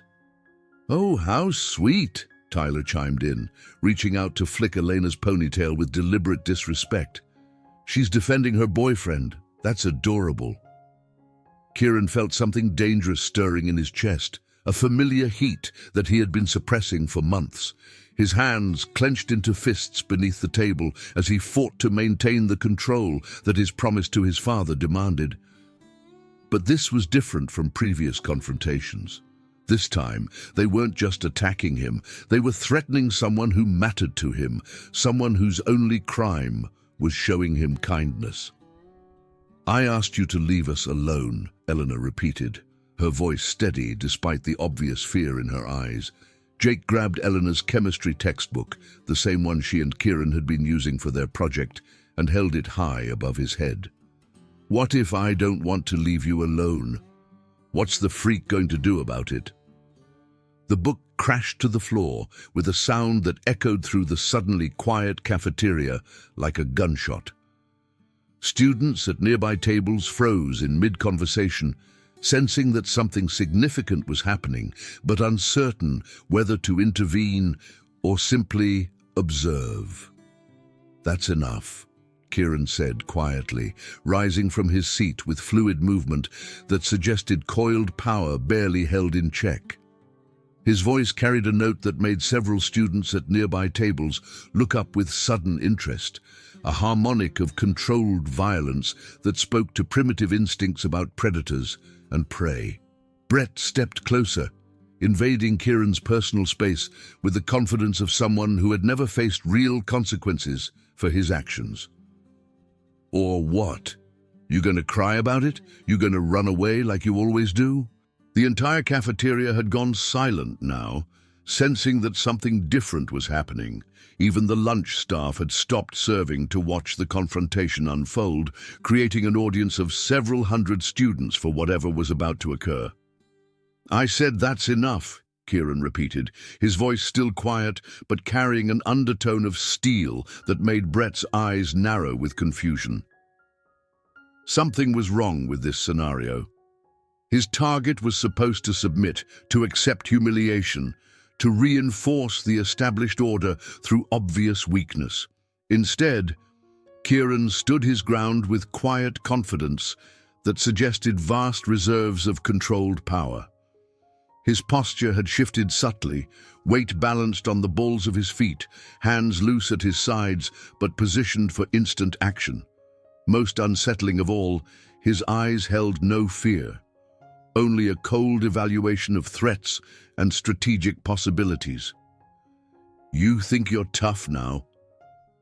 "Oh, how sweet," Tyler chimed in, reaching out to flick Elena's ponytail with deliberate disrespect. "She's defending her boyfriend. That's adorable." Kieran felt something dangerous stirring in his chest, a familiar heat that he had been suppressing for months. His hands clenched into fists beneath the table as he fought to maintain the control that his promise to his father demanded. But this was different from previous confrontations. This time, they weren't just attacking him, they were threatening someone who mattered to him, someone whose only crime was showing him kindness. "I asked you to leave us alone," Eleanor repeated, her voice steady despite the obvious fear in her eyes. Jake grabbed Eleanor's chemistry textbook, the same one she and Kieran had been using for their project, and held it high above his head. "What if I don't want to leave you alone? What's the freak going to do about it?" The book crashed to the floor with a sound that echoed through the suddenly quiet cafeteria like a gunshot. Students at nearby tables froze in mid-conversation, sensing that something significant was happening, but uncertain whether to intervene or simply observe? That's enough, Kieran said quietly, rising from his seat with fluid movement that suggested coiled power barely held in check. His voice carried a note that made several students at nearby tables look up with sudden interest, a harmonic of controlled violence that spoke to primitive instincts about predators and prey. Brett stepped closer, invading Kieran's personal space with the confidence of someone who had never faced real consequences for his actions. Or what? You gonna cry about it? You gonna run away like you always do? The entire cafeteria had gone silent now, sensing that something different was happening. Even the lunch staff had stopped serving to watch the confrontation unfold, creating an audience of several hundred students for whatever was about to occur. "I said that's enough," Kieran repeated, his voice still quiet but carrying an undertone of steel that made Brett's eyes narrow with confusion. Something was wrong with this scenario. His target was supposed to submit, to accept humiliation, to reinforce the established order through obvious weakness. Instead, Kieran stood his ground with quiet confidence that suggested vast reserves of controlled power. His posture had shifted subtly, weight balanced on the balls of his feet, hands loose at his sides but positioned for instant action. Most unsettling of all, his eyes held no fear, only a cold evaluation of threats and strategic possibilities. "You think you're tough now?"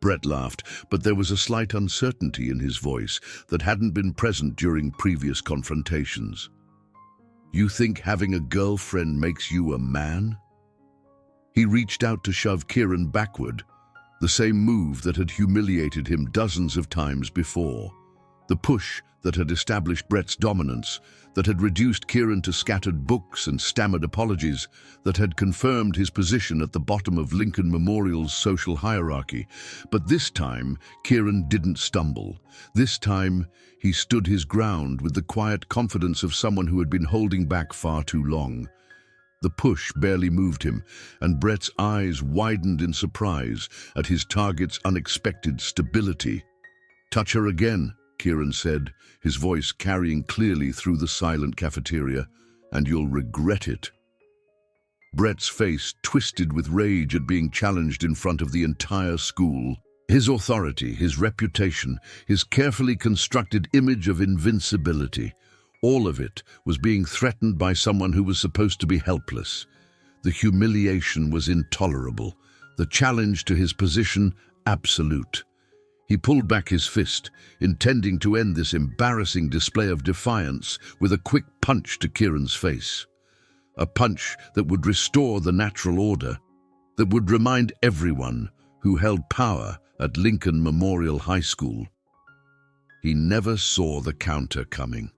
Brett laughed, but there was a slight uncertainty in his voice that hadn't been present during previous confrontations. "You think having a girlfriend makes you a man?" He reached out to shove Kieran backward, the same move that had humiliated him dozens of times before. The push that had established Brett's dominance, that had reduced Kieran to scattered books and stammered apologies, that had confirmed his position at the bottom of Lincoln Memorial's social hierarchy. But this time, Kieran didn't stumble. This time, he stood his ground with the quiet confidence of someone who had been holding back far too long. The push barely moved him, and Brett's eyes widened in surprise at his target's unexpected stability. "Touch her again," Kieran said, his voice carrying clearly through the silent cafeteria, "and you'll regret it." Brett's face twisted with rage at being challenged in front of the entire school. His authority, his reputation, his carefully constructed image of invincibility, all of it was being threatened by someone who was supposed to be helpless. The humiliation was intolerable, the challenge to his position absolute. He pulled back his fist, intending to end this embarrassing display of defiance with a quick punch to Kieran's face. A punch that would restore the natural order, that would remind everyone who held power at Lincoln Memorial High School. He never saw the counter coming.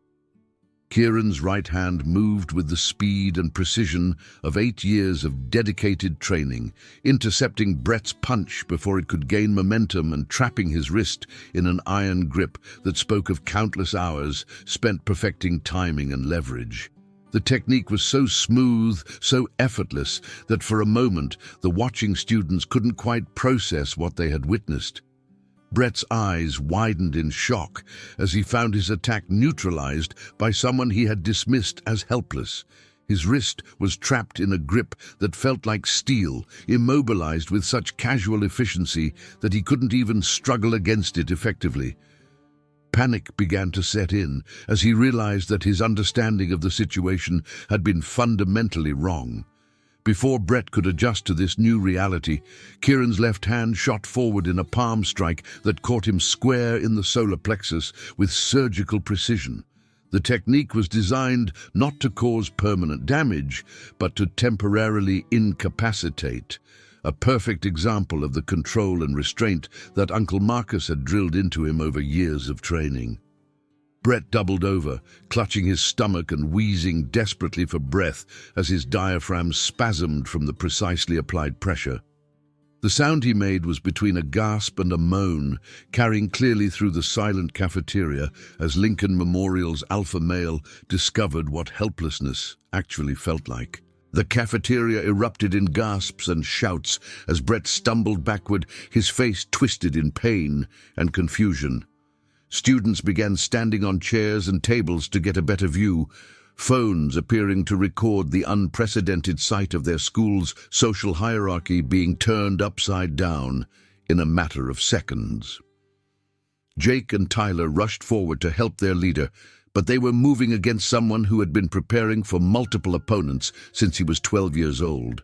Kieran's right hand moved with the speed and precision of 8 years of dedicated training, intercepting Brett's punch before it could gain momentum and trapping his wrist in an iron grip that spoke of countless hours spent perfecting timing and leverage. The technique was so smooth, so effortless, that for a moment the watching students couldn't quite process what they had witnessed. Brett's eyes widened in shock as he found his attack neutralized by someone he had dismissed as helpless. His wrist was trapped in a grip that felt like steel, immobilized with such casual efficiency that he couldn't even struggle against it effectively. Panic began to set in as he realized that his understanding of the situation had been fundamentally wrong. Before Brett could adjust to this new reality, Kieran's left hand shot forward in a palm strike that caught him square in the solar plexus with surgical precision. The technique was designed not to cause permanent damage, but to temporarily incapacitate, a perfect example of the control and restraint that Uncle Marcus had drilled into him over years of training. Brett doubled over, clutching his stomach and wheezing desperately for breath as his diaphragm spasmed from the precisely applied pressure. The sound he made was between a gasp and a moan, carrying clearly through the silent cafeteria as Lincoln Memorial's alpha male discovered what helplessness actually felt like. The cafeteria erupted in gasps and shouts as Brett stumbled backward, his face twisted in pain and confusion. Students began standing on chairs and tables to get a better view, phones appearing to record the unprecedented sight of their school's social hierarchy being turned upside down in a matter of seconds. Jake and Tyler rushed forward to help their leader, but they were moving against someone who had been preparing for multiple opponents since he was 12 years old.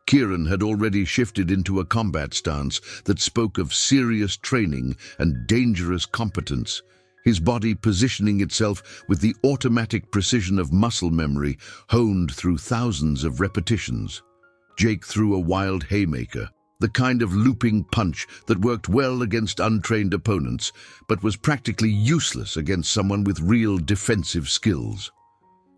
Kieran had already shifted into a combat stance that spoke of serious training and dangerous competence, his body positioning itself with the automatic precision of muscle memory honed through thousands of repetitions. Jake threw a wild haymaker, the kind of looping punch that worked well against untrained opponents, but was practically useless against someone with real defensive skills.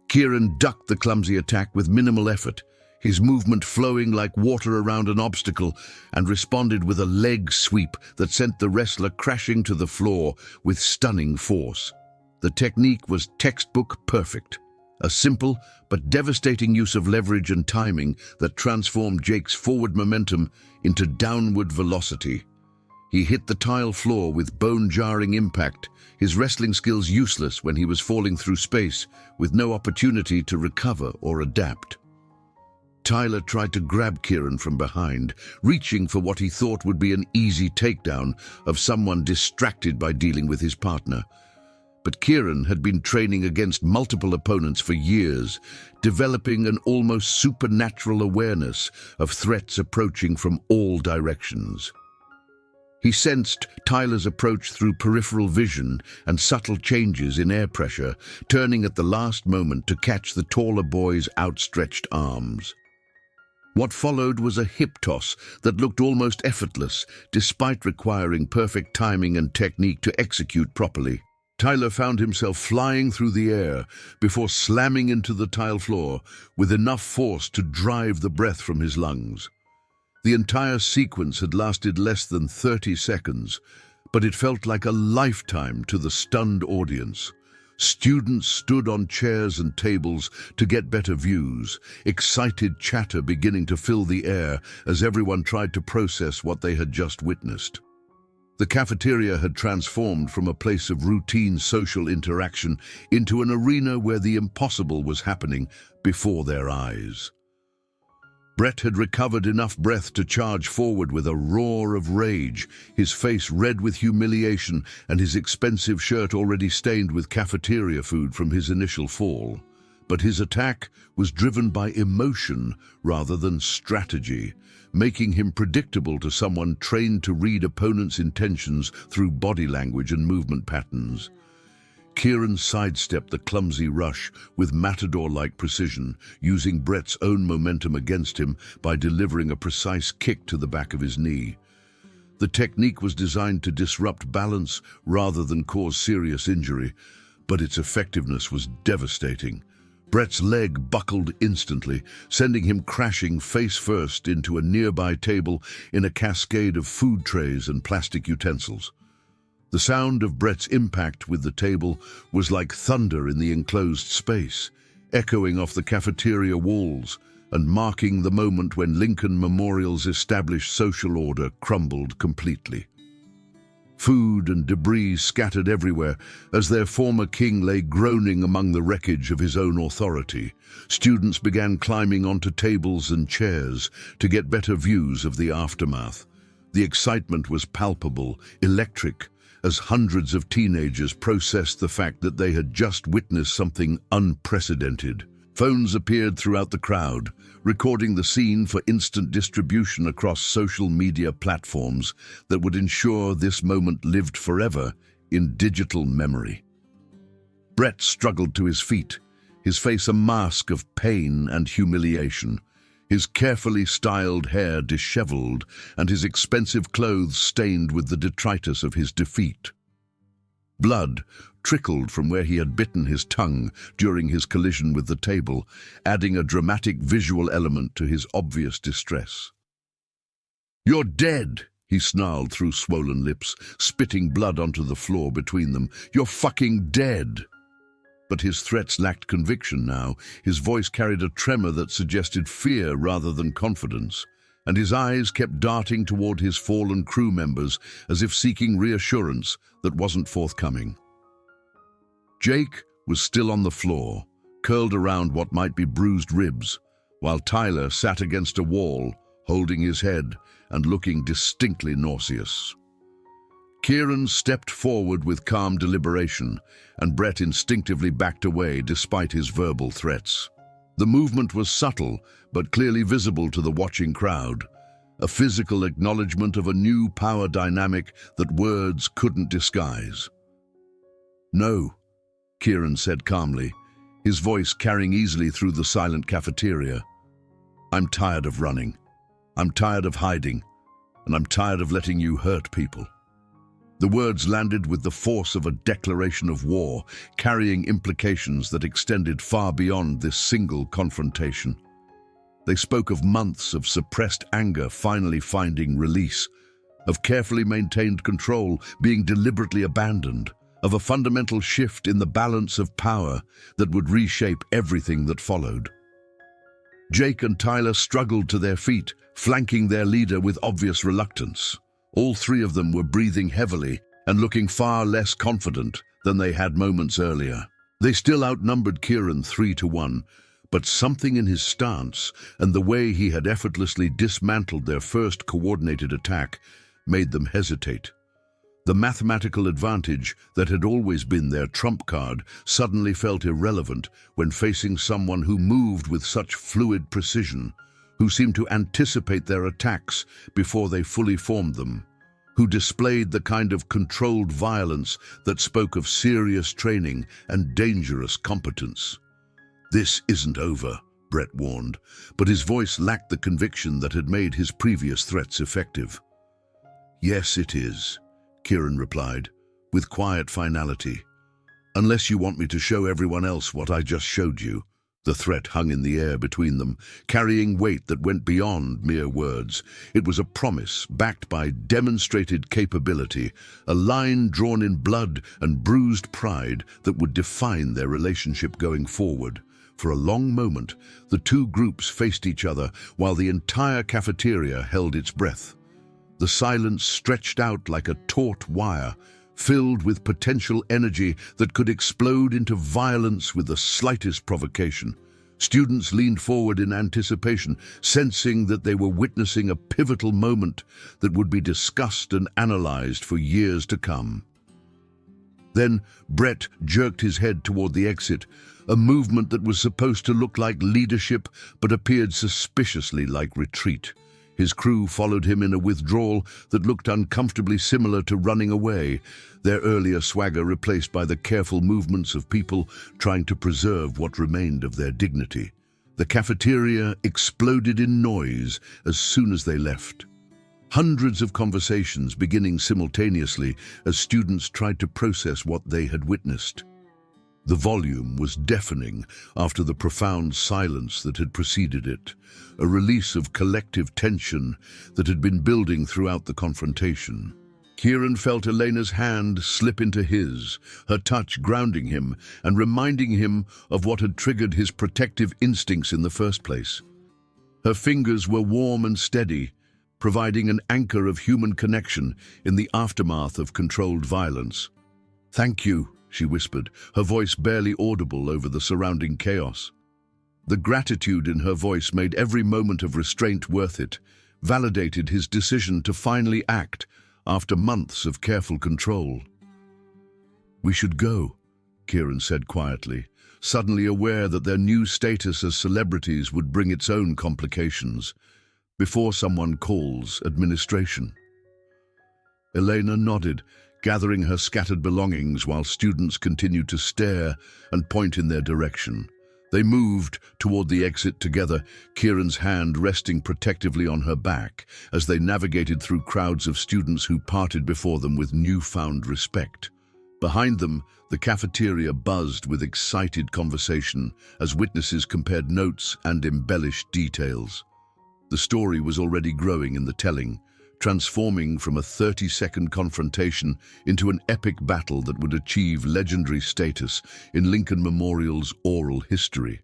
Kieran ducked the clumsy attack with minimal effort, his movement flowing like water around an obstacle, and responded with a leg sweep that sent the wrestler crashing to the floor with stunning force. The technique was textbook perfect, a simple but devastating use of leverage and timing that transformed Jake's forward momentum into downward velocity. He hit the tile floor with bone-jarring impact, his wrestling skills useless when he was falling through space, with no opportunity to recover or adapt. Tyler tried to grab Kieran from behind, reaching for what he thought would be an easy takedown of someone distracted by dealing with his partner. But Kieran had been training against multiple opponents for years, developing an almost supernatural awareness of threats approaching from all directions. He sensed Tyler's approach through peripheral vision and subtle changes in air pressure, turning at the last moment to catch the taller boy's outstretched arms. What followed was a hip toss that looked almost effortless, despite requiring perfect timing and technique to execute properly. Tyler found himself flying through the air before slamming into the tile floor with enough force to drive the breath from his lungs. The entire sequence had lasted less than 30 seconds, but it felt like a lifetime to the stunned audience. Students stood on chairs and tables to get better views, excited chatter beginning to fill the air as everyone tried to process what they had just witnessed. The cafeteria had transformed from a place of routine social interaction into an arena where the impossible was happening before their eyes. Brett had recovered enough breath to charge forward with a roar of rage, his face red with humiliation and his expensive shirt already stained with cafeteria food from his initial fall. But his attack was driven by emotion rather than strategy, making him predictable to someone trained to read opponents' intentions through body language and movement patterns. Kieran sidestepped the clumsy rush with matador-like precision, using Brett's own momentum against him by delivering a precise kick to the back of his knee. The technique was designed to disrupt balance rather than cause serious injury, but its effectiveness was devastating. Brett's leg buckled instantly, sending him crashing face-first into a nearby table in a cascade of food trays and plastic utensils. The sound of Brett's impact with the table was like thunder in the enclosed space, echoing off the cafeteria walls and marking the moment when Lincoln Memorial's established social order crumbled completely. Food and debris scattered everywhere as their former king lay groaning among the wreckage of his own authority. Students began climbing onto tables and chairs to get better views of the aftermath. The excitement was palpable, electric, as hundreds of teenagers processed the fact that they had just witnessed something unprecedented. Phones appeared throughout the crowd, recording the scene for instant distribution across social media platforms that would ensure this moment lived forever in digital memory. Brett struggled to his feet, his face a mask of pain and humiliation, his carefully styled hair disheveled and his expensive clothes stained with the detritus of his defeat. Blood trickled from where he had bitten his tongue during his collision with the table, adding a dramatic visual element to his obvious distress. "You're dead," he snarled through swollen lips, spitting blood onto the floor between them. "You're fucking dead." But his threats lacked conviction now. His voice carried a tremor that suggested fear rather than confidence, and his eyes kept darting toward his fallen crew members as if seeking reassurance that wasn't forthcoming. Jake was still on the floor, curled around what might be bruised ribs, while Tyler sat against a wall, holding his head and looking distinctly nauseous. Kieran stepped forward with calm deliberation, and Brett instinctively backed away despite his verbal threats. The movement was subtle, but clearly visible to the watching crowd, a physical acknowledgement of a new power dynamic that words couldn't disguise. "No," Kieran said calmly, his voice carrying easily through the silent cafeteria. "I'm tired of running. I'm tired of hiding, and I'm tired of letting you hurt people." The words landed with the force of a declaration of war, carrying implications that extended far beyond this single confrontation. They spoke of months of suppressed anger finally finding release, of carefully maintained control being deliberately abandoned, of a fundamental shift in the balance of power that would reshape everything that followed. Jake and Tyler struggled to their feet, flanking their leader with obvious reluctance. All three of them were breathing heavily and looking far less confident than they had moments earlier. They still outnumbered Kieran 3-1, but something in his stance and the way he had effortlessly dismantled their first coordinated attack made them hesitate. The mathematical advantage that had always been their trump card suddenly felt irrelevant when facing someone who moved with such fluid precision, who seemed to anticipate their attacks before they fully formed them, who displayed the kind of controlled violence that spoke of serious training and dangerous competence. "This isn't over," Brett warned, but his voice lacked the conviction that had made his previous threats effective. "Yes, it is," Kieran replied, with quiet finality. "Unless you want me to show everyone else what I just showed you." The threat hung in the air between them, carrying weight that went beyond mere words. It was a promise backed by demonstrated capability, a line drawn in blood and bruised pride that would define their relationship going forward. For a long moment, the two groups faced each other while the entire cafeteria held its breath. The silence stretched out like a taut wire, filled with potential energy that could explode into violence with the slightest provocation. Students leaned forward in anticipation, sensing that they were witnessing a pivotal moment that would be discussed and analyzed for years to come. Then Brett jerked his head toward the exit, a movement that was supposed to look like leadership but appeared suspiciously like retreat. His crew followed him in a withdrawal that looked uncomfortably similar to running away, their earlier swagger replaced by the careful movements of people trying to preserve what remained of their dignity. The cafeteria exploded in noise as soon as they left. Hundreds of conversations beginning simultaneously as students tried to process what they had witnessed. The volume was deafening after the profound silence that had preceded it, a release of collective tension that had been building throughout the confrontation. Kieran felt Elena's hand slip into his, her touch grounding him and reminding him of what had triggered his protective instincts in the first place. Her fingers were warm and steady, providing an anchor of human connection in the aftermath of controlled violence. "Thank you," she whispered, her voice barely audible over the surrounding chaos. The gratitude in her voice made every moment of restraint worth it, validated his decision to finally act after months of careful control. "We should go," Kieran said quietly, suddenly aware that their new status as celebrities would bring its own complications, before someone calls administration. Elena nodded, gathering her scattered belongings while students continued to stare and point in their direction. They moved toward the exit together, Kieran's hand resting protectively on her back as they navigated through crowds of students who parted before them with newfound respect. Behind them, the cafeteria buzzed with excited conversation as witnesses compared notes and embellished details. The story was already growing in the telling, transforming from a 30-second confrontation into an epic battle that would achieve legendary status in Lincoln Memorial's oral history.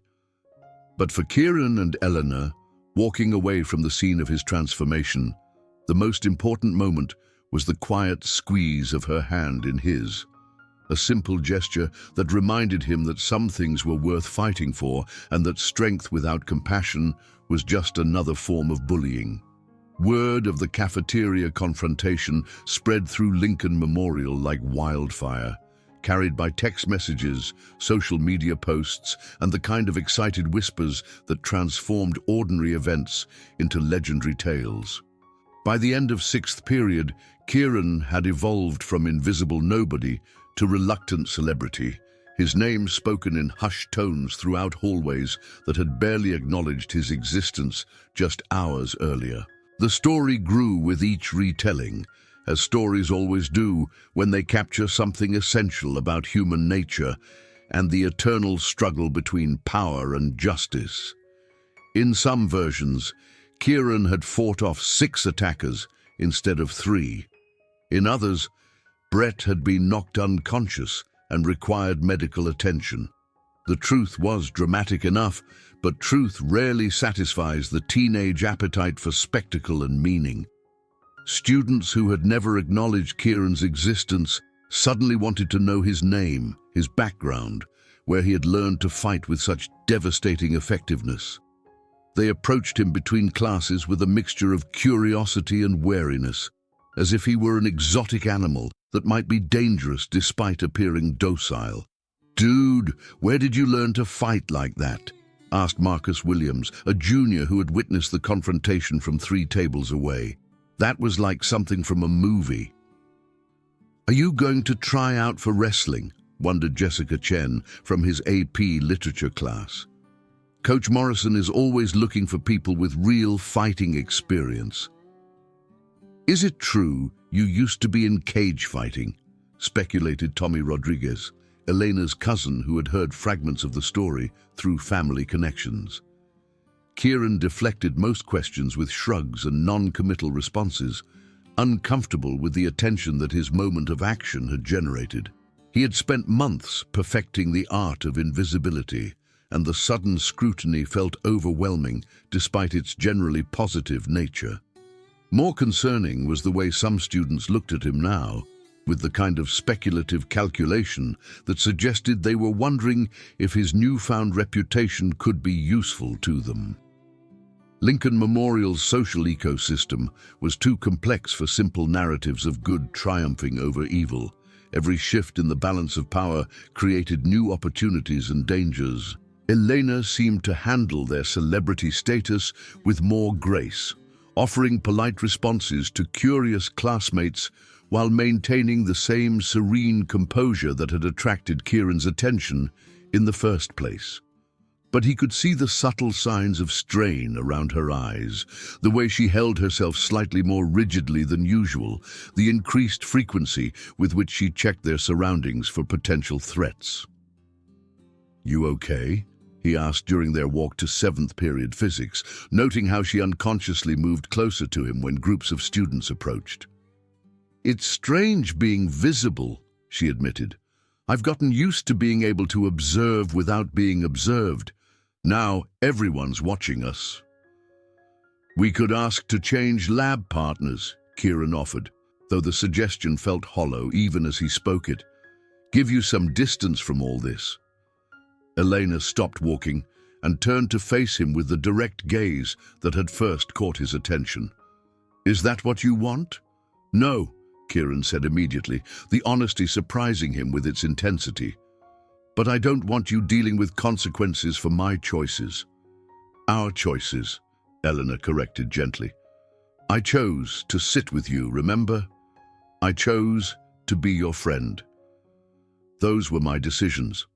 But for Kieran and Eleanor, walking away from the scene of his transformation, the most important moment was the quiet squeeze of her hand in his. A simple gesture that reminded him that some things were worth fighting for and that strength without compassion was just another form of bullying. Word of the cafeteria confrontation spread through Lincoln Memorial like wildfire, carried by text messages, social media posts, and the kind of excited whispers that transformed ordinary events into legendary tales. By the end of sixth period, Kieran had evolved from invisible nobody to reluctant celebrity, his name spoken in hushed tones throughout hallways that had barely acknowledged his existence just hours earlier. The story grew with each retelling, as stories always do when they capture something essential about human nature and the eternal struggle between power and justice. In some versions, Kieran had fought off 6 attackers instead of 3. In others, Brett had been knocked unconscious and required medical attention. The truth was dramatic enough, but truth rarely satisfies the teenage appetite for spectacle and meaning. Students who had never acknowledged Kieran's existence suddenly wanted to know his name, his background, where he had learned to fight with such devastating effectiveness. They approached him between classes with a mixture of curiosity and wariness, as if he were an exotic animal that might be dangerous despite appearing docile. "Dude, where did you learn to fight like that?" asked Marcus Williams, a junior who had witnessed the confrontation from 3 tables away. "That was like something from a movie." "Are you going to try out for wrestling?" wondered Jessica Chen from his AP Literature class. "Coach Morrison is always looking for people with real fighting experience." "Is it true you used to be in cage fighting?" speculated Tommy Rodriguez, Elena's cousin who had heard fragments of the story through family connections. Kieran deflected most questions with shrugs and non-committal responses, uncomfortable with the attention that his moment of action had generated. He had spent months perfecting the art of invisibility, and the sudden scrutiny felt overwhelming despite its generally positive nature. More concerning was the way some students looked at him now, with the kind of speculative calculation that suggested they were wondering if his newfound reputation could be useful to them. Lincoln Memorial's social ecosystem was too complex for simple narratives of good triumphing over evil. Every shift in the balance of power created new opportunities and dangers. Elena seemed to handle their celebrity status with more grace, offering polite responses to curious classmates while maintaining the same serene composure that had attracted Kieran's attention in the first place. But he could see the subtle signs of strain around her eyes, the way she held herself slightly more rigidly than usual, the increased frequency with which she checked their surroundings for potential threats. "You okay?" he asked during their walk to 7th period physics, noting how she unconsciously moved closer to him when groups of students approached. "It's strange being visible," she admitted. "I've gotten used to being able to observe without being observed. Now everyone's watching us." "We could ask to change lab partners," Kieran offered, though the suggestion felt hollow even as he spoke it. "Give you some distance from all this." Elena stopped walking and turned to face him with the direct gaze that had first caught his attention. "Is that what you want?" "No," Kieran said immediately, the honesty surprising him with its intensity. "But I don't want you dealing with consequences for my choices." "Our choices," Eleanor corrected gently. "I chose to sit with you, remember? I chose to be your friend. Those were my decisions."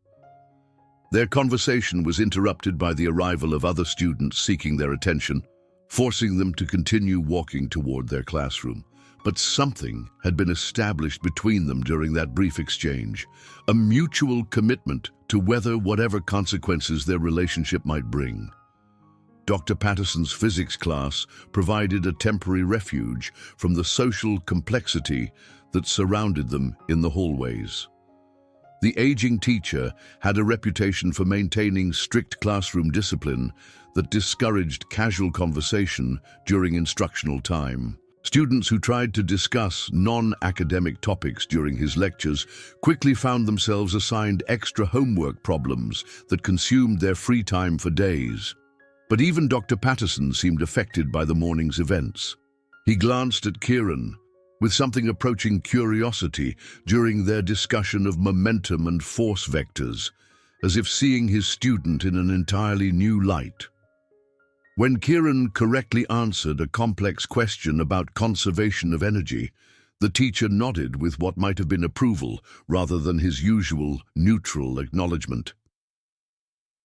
Their conversation was interrupted by the arrival of other students seeking their attention, forcing them to continue walking toward their classroom. But something had been established between them during that brief exchange, a mutual commitment to weather whatever consequences their relationship might bring. Dr. Patterson's physics class provided a temporary refuge from the social complexity that surrounded them in the hallways. The aging teacher had a reputation for maintaining strict classroom discipline that discouraged casual conversation during instructional time. Students who tried to discuss non-academic topics during his lectures quickly found themselves assigned extra homework problems that consumed their free time for days. But even Dr. Patterson seemed affected by the morning's events. He glanced at Kieran with something approaching curiosity during their discussion of momentum and force vectors, as if seeing his student in an entirely new light. When Kieran correctly answered a complex question about conservation of energy, the teacher nodded with what might have been approval rather than his usual neutral acknowledgement.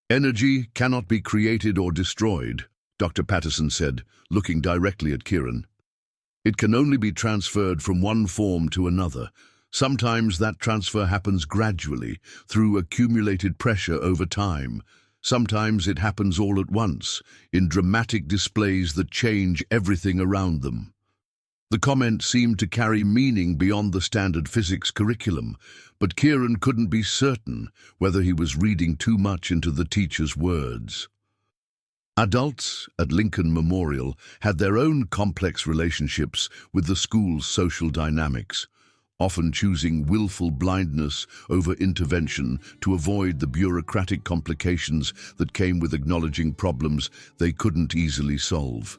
"Energy cannot be created or destroyed," Dr. Patterson said, looking directly at Kieran. "It can only be transferred from one form to another. Sometimes that transfer happens gradually, through accumulated pressure over time. Sometimes it happens all at once, in dramatic displays that change everything around them." The comment seemed to carry meaning beyond the standard physics curriculum, but Kieran couldn't be certain whether he was reading too much into the teacher's words. Adults at Lincoln Memorial had their own complex relationships with the school's social dynamics, often choosing willful blindness over intervention to avoid the bureaucratic complications that came with acknowledging problems they couldn't easily solve.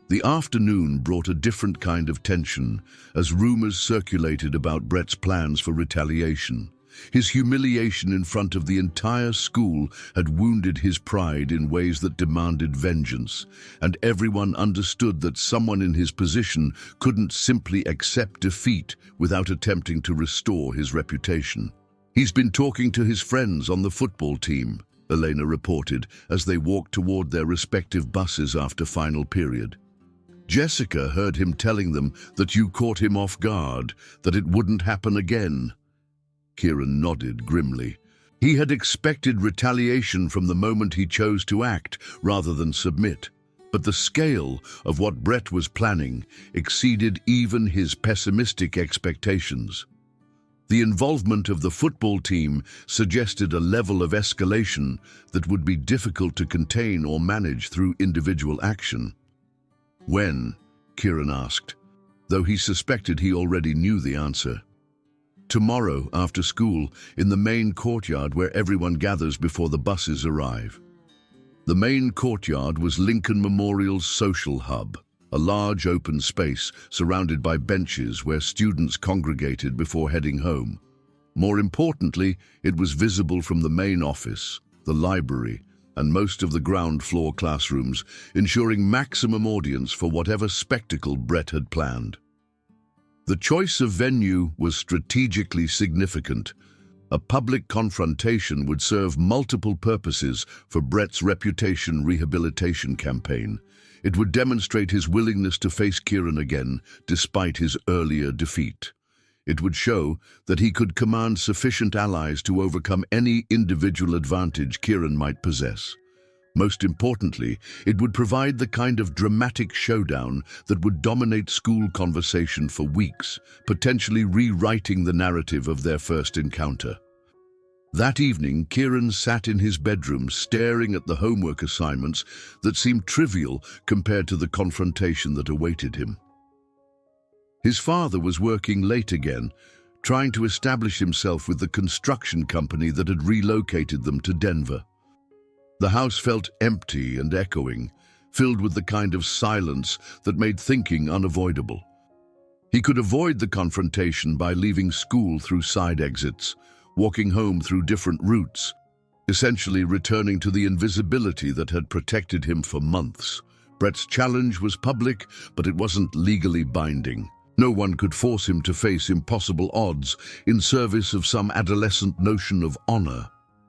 The afternoon brought a different kind of tension as rumors circulated about Brett's plans for retaliation. His humiliation in front of the entire school had wounded his pride in ways that demanded vengeance, and everyone understood that someone in his position couldn't simply accept defeat without attempting to restore his reputation. "He's been talking to his friends on the football team," Elena reported as they walked toward their respective buses after final period. "Jessica heard him telling them that you caught him off guard, that it wouldn't happen again." Kieran nodded grimly. He had expected retaliation from the moment he chose to act rather than submit, but the scale of what Brett was planning exceeded even his pessimistic expectations. The involvement of the football team suggested a level of escalation that would be difficult to contain or manage through individual action. "When?" Kieran asked, though he suspected he already knew the answer. "Tomorrow, after school, in the main courtyard where everyone gathers before the buses arrive." The main courtyard was Lincoln Memorial's social hub, a large open space surrounded by benches where students congregated before heading home. More importantly, it was visible from the main office, the library, and most of the ground floor classrooms, ensuring maximum audience for whatever spectacle Brett had planned. The choice of venue was strategically significant. A public confrontation would serve multiple purposes for Brett's reputation rehabilitation campaign. It would demonstrate his willingness to face Kieran again, despite his earlier defeat. It would show that he could command sufficient allies to overcome any individual advantage Kieran might possess. Most importantly, it would provide the kind of dramatic showdown that would dominate school conversation for weeks, potentially rewriting the narrative of their first encounter. That evening, Kieran sat in his bedroom staring at the homework assignments that seemed trivial compared to the confrontation that awaited him. His father was working late again, trying to establish himself with the construction company that had relocated them to Denver. The house felt empty and echoing, filled with the kind of silence that made thinking unavoidable. He could avoid the confrontation by leaving school through side exits, walking home through different routes, essentially returning to the invisibility that had protected him for months. Brett's challenge was public, but it wasn't legally binding. No one could force him to face impossible odds in service of some adolescent notion of honor.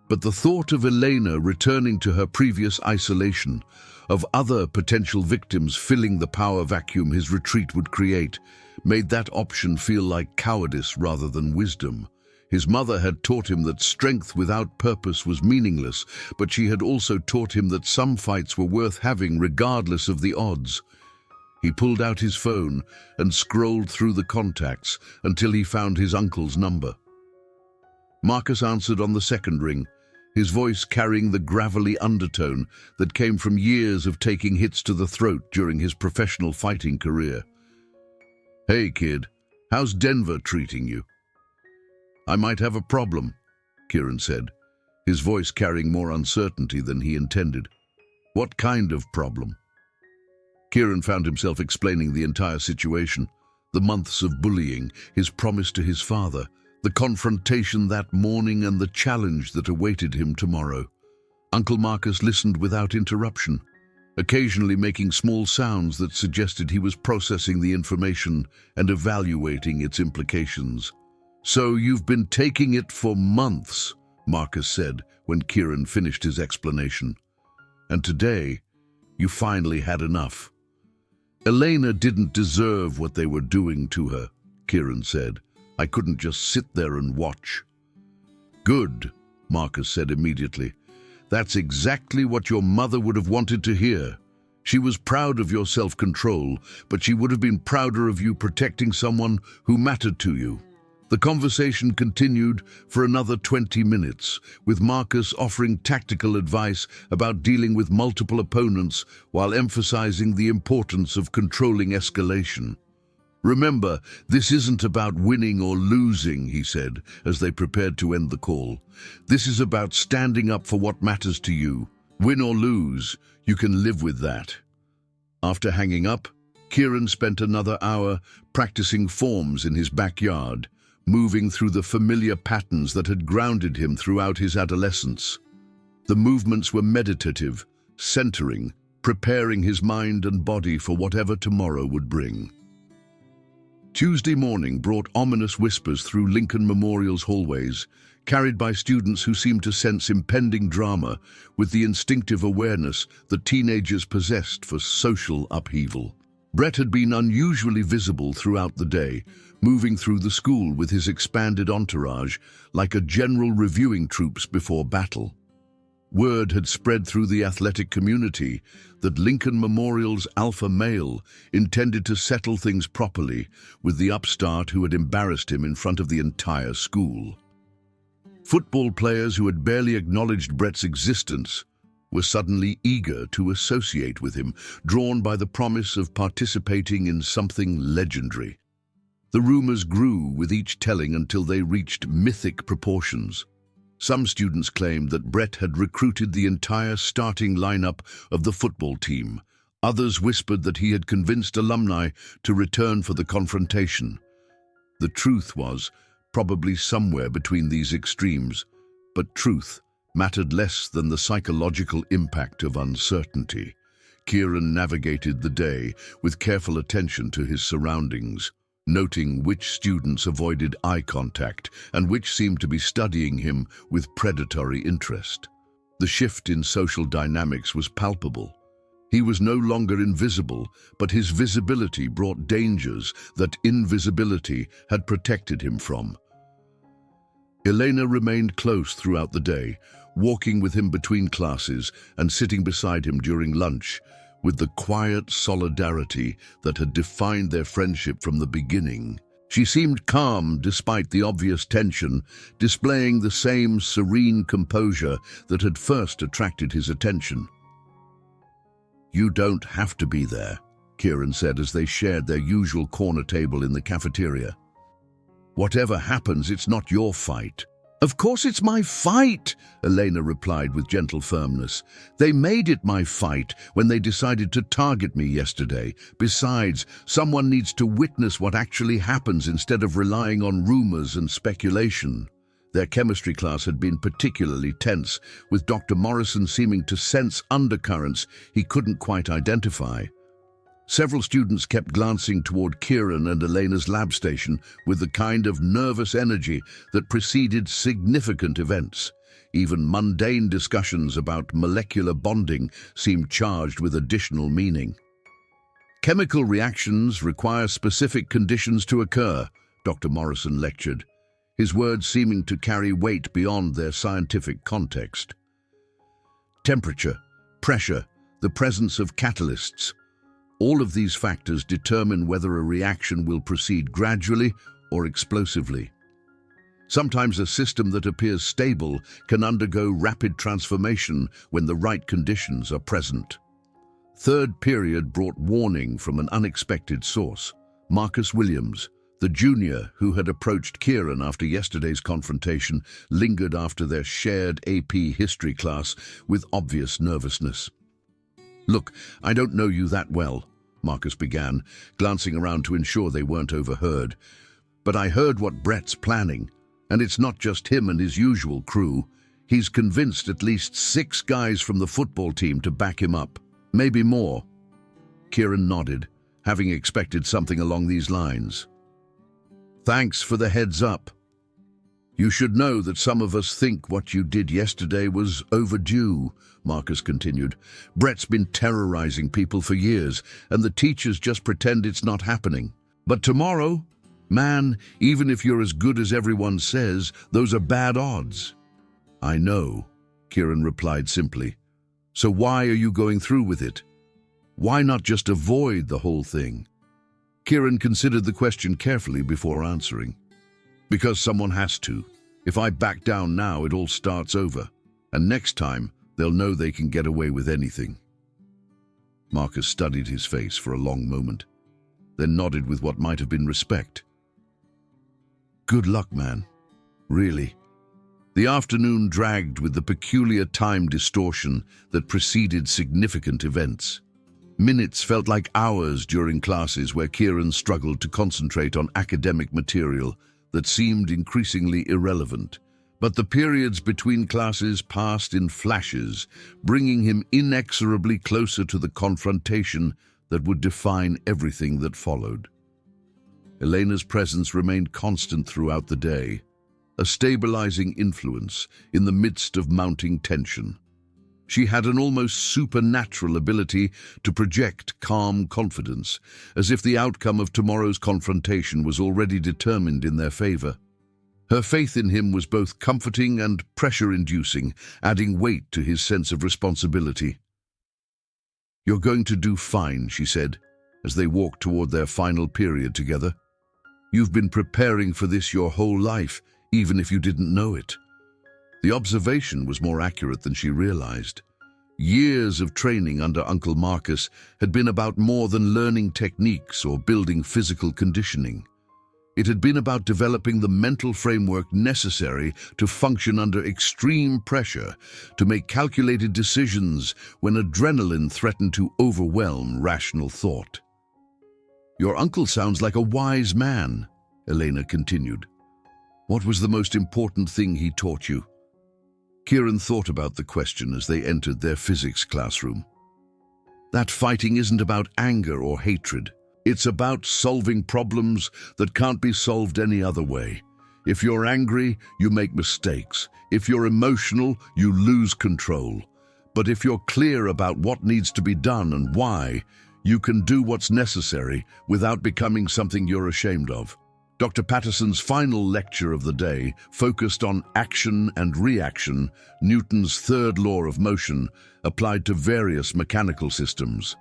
But the thought of Elena returning to her previous isolation, of other potential victims filling the power vacuum his retreat would create, made that option feel like cowardice rather than wisdom. His mother had taught him that strength without purpose was meaningless, but she had also taught him that some fights were worth having regardless of the odds. He pulled out his phone and scrolled through the contacts until he found his uncle's number. Marcus answered on the second ring, his voice carrying the gravelly undertone that came from years of taking hits to the throat during his professional fighting career. "Hey, kid, how's Denver treating you?" "I might have a problem," Kieran said, his voice carrying more uncertainty than he intended. "What kind of problem?" Kieran found himself explaining the entire situation, the months of bullying, his promise to his father, the confrontation that morning and the challenge that awaited him tomorrow. Uncle Marcus listened without interruption, occasionally making small sounds that suggested he was processing the information and evaluating its implications. "So you've been taking it for months," Marcus said when Kieran finished his explanation. "And today, you finally had enough." "Elena didn't deserve what they were doing to her," Kieran said. "I couldn't just sit there and watch." "Good," Marcus said immediately. "That's exactly what your mother would have wanted to hear. She was proud of your self-control, but she would have been prouder of you protecting someone who mattered to you." The conversation continued for another 20 minutes, with Marcus offering tactical advice about dealing with multiple opponents while emphasizing the importance of controlling escalation. "Remember, this isn't about winning or losing," he said, as they prepared to end the call. "This is about standing up for what matters to you. Win or lose, you can live with that." After hanging up, Kieran spent another hour practicing forms in his backyard, moving through the familiar patterns that had grounded him throughout his adolescence. The movements were meditative, centering, preparing his mind and body for whatever tomorrow would bring. Tuesday morning brought ominous whispers through Lincoln Memorial's hallways, carried by students who seemed to sense impending drama with the instinctive awareness that teenagers possessed for social upheaval. Brett had been unusually visible throughout the day, moving through the school with his expanded entourage like a general reviewing troops before battle. Word had spread through the athletic community that Lincoln Memorial's alpha male intended to settle things properly with the upstart who had embarrassed him in front of the entire school. Football players who had barely acknowledged Brett's existence were suddenly eager to associate with him, drawn by the promise of participating in something legendary. The rumors grew with each telling until they reached mythic proportions. Some students claimed that Brett had recruited the entire starting lineup of the football team. Others whispered that he had convinced alumni to return for the confrontation. The truth was probably somewhere between these extremes, but truth mattered less than the psychological impact of uncertainty. Kieran navigated the day with careful attention to his surroundings, noting which students avoided eye contact and which seemed to be studying him with predatory interest. The shift in social dynamics was palpable. He was no longer invisible, but his visibility brought dangers that invisibility had protected him from. Elena remained close throughout the day, walking with him between classes and sitting beside him during lunch, with the quiet solidarity that had defined their friendship from the beginning. She seemed calm despite the obvious tension, displaying the same serene composure that had first attracted his attention. "You don't have to be there," Kieran said as they shared their usual corner table in the cafeteria. "Whatever happens, it's not your fight." "Of course it's my fight," Elena replied with gentle firmness. "They made it my fight when they decided to target me yesterday. Besides, someone needs to witness what actually happens instead of relying on rumors and speculation." Their chemistry class had been particularly tense, with Dr. Morrison seeming to sense undercurrents he couldn't quite identify. Several students kept glancing toward Kieran and Elena's lab station with the kind of nervous energy that preceded significant events. Even mundane discussions about molecular bonding seemed charged with additional meaning. "Chemical reactions require specific conditions to occur," Dr. Morrison lectured. his words seeming to carry weight beyond their scientific context. Temperature, pressure, the presence of catalysts. All of these factors determine whether a reaction will proceed gradually or explosively. Sometimes a system that appears stable can undergo rapid transformation when the right conditions are present. Third period brought warning from an unexpected source. Marcus Williams, the junior who had approached Kieran after yesterday's confrontation, lingered after their shared AP history class with obvious nervousness. "Look, I don't know you that well," Marcus began, glancing around to ensure they weren't overheard. "But I heard what Brett's planning, and it's not just him and his usual crew. He's convinced at least 6 guys from the football team to back him up. Maybe more." Kieran nodded, having expected something along these lines. "Thanks for the heads up. You should know that some of us think what you did yesterday was overdue," Marcus continued. "Brett's been terrorizing people for years, and the teachers just pretend it's not happening. But tomorrow, man, even if you're as good as everyone says, those are bad odds." "I know," Kieran replied simply. "So why are you going through with it? Why not just avoid the whole thing?" Kieran considered the question carefully before answering. "Because someone has to. If I back down now, it all starts over. And next time, they'll know they can get away with anything." Marcus studied his face for a long moment, then nodded with what might have been respect. "Good luck, man. Really." The afternoon dragged with the peculiar time distortion that preceded significant events. Minutes felt like hours during classes where Kieran struggled to concentrate on academic material that seemed increasingly irrelevant. But the periods between classes passed in flashes, bringing him inexorably closer to the confrontation that would define everything that followed. Elena's presence remained constant throughout the day, a stabilizing influence in the midst of mounting tension. She had an almost supernatural ability to project calm confidence, as if the outcome of tomorrow's confrontation was already determined in their favor. Her faith in him was both comforting and pressure-inducing, adding weight to his sense of responsibility. "You're going to do fine," she said, as they walked toward their final period together. "You've been preparing for this your whole life, even if you didn't know it." The observation was more accurate than she realized. Years of training under Uncle Marcus had been about more than learning techniques or building physical conditioning. It had been about developing the mental framework necessary to function under extreme pressure, to make calculated decisions when adrenaline threatened to overwhelm rational thought. "Your uncle sounds like a wise man," Elena continued. "What was the most important thing he taught you?" Kieran thought about the question as they entered their physics classroom. "That fighting isn't about anger or hatred. It's about solving problems that can't be solved any other way. If you're angry, you make mistakes. If you're emotional, you lose control. But if you're clear about what needs to be done and why, you can do what's necessary without becoming something you're ashamed of." Dr. Patterson's final lecture of the day focused on action and reaction, Newton's third law of motion, applied to various mechanical systems.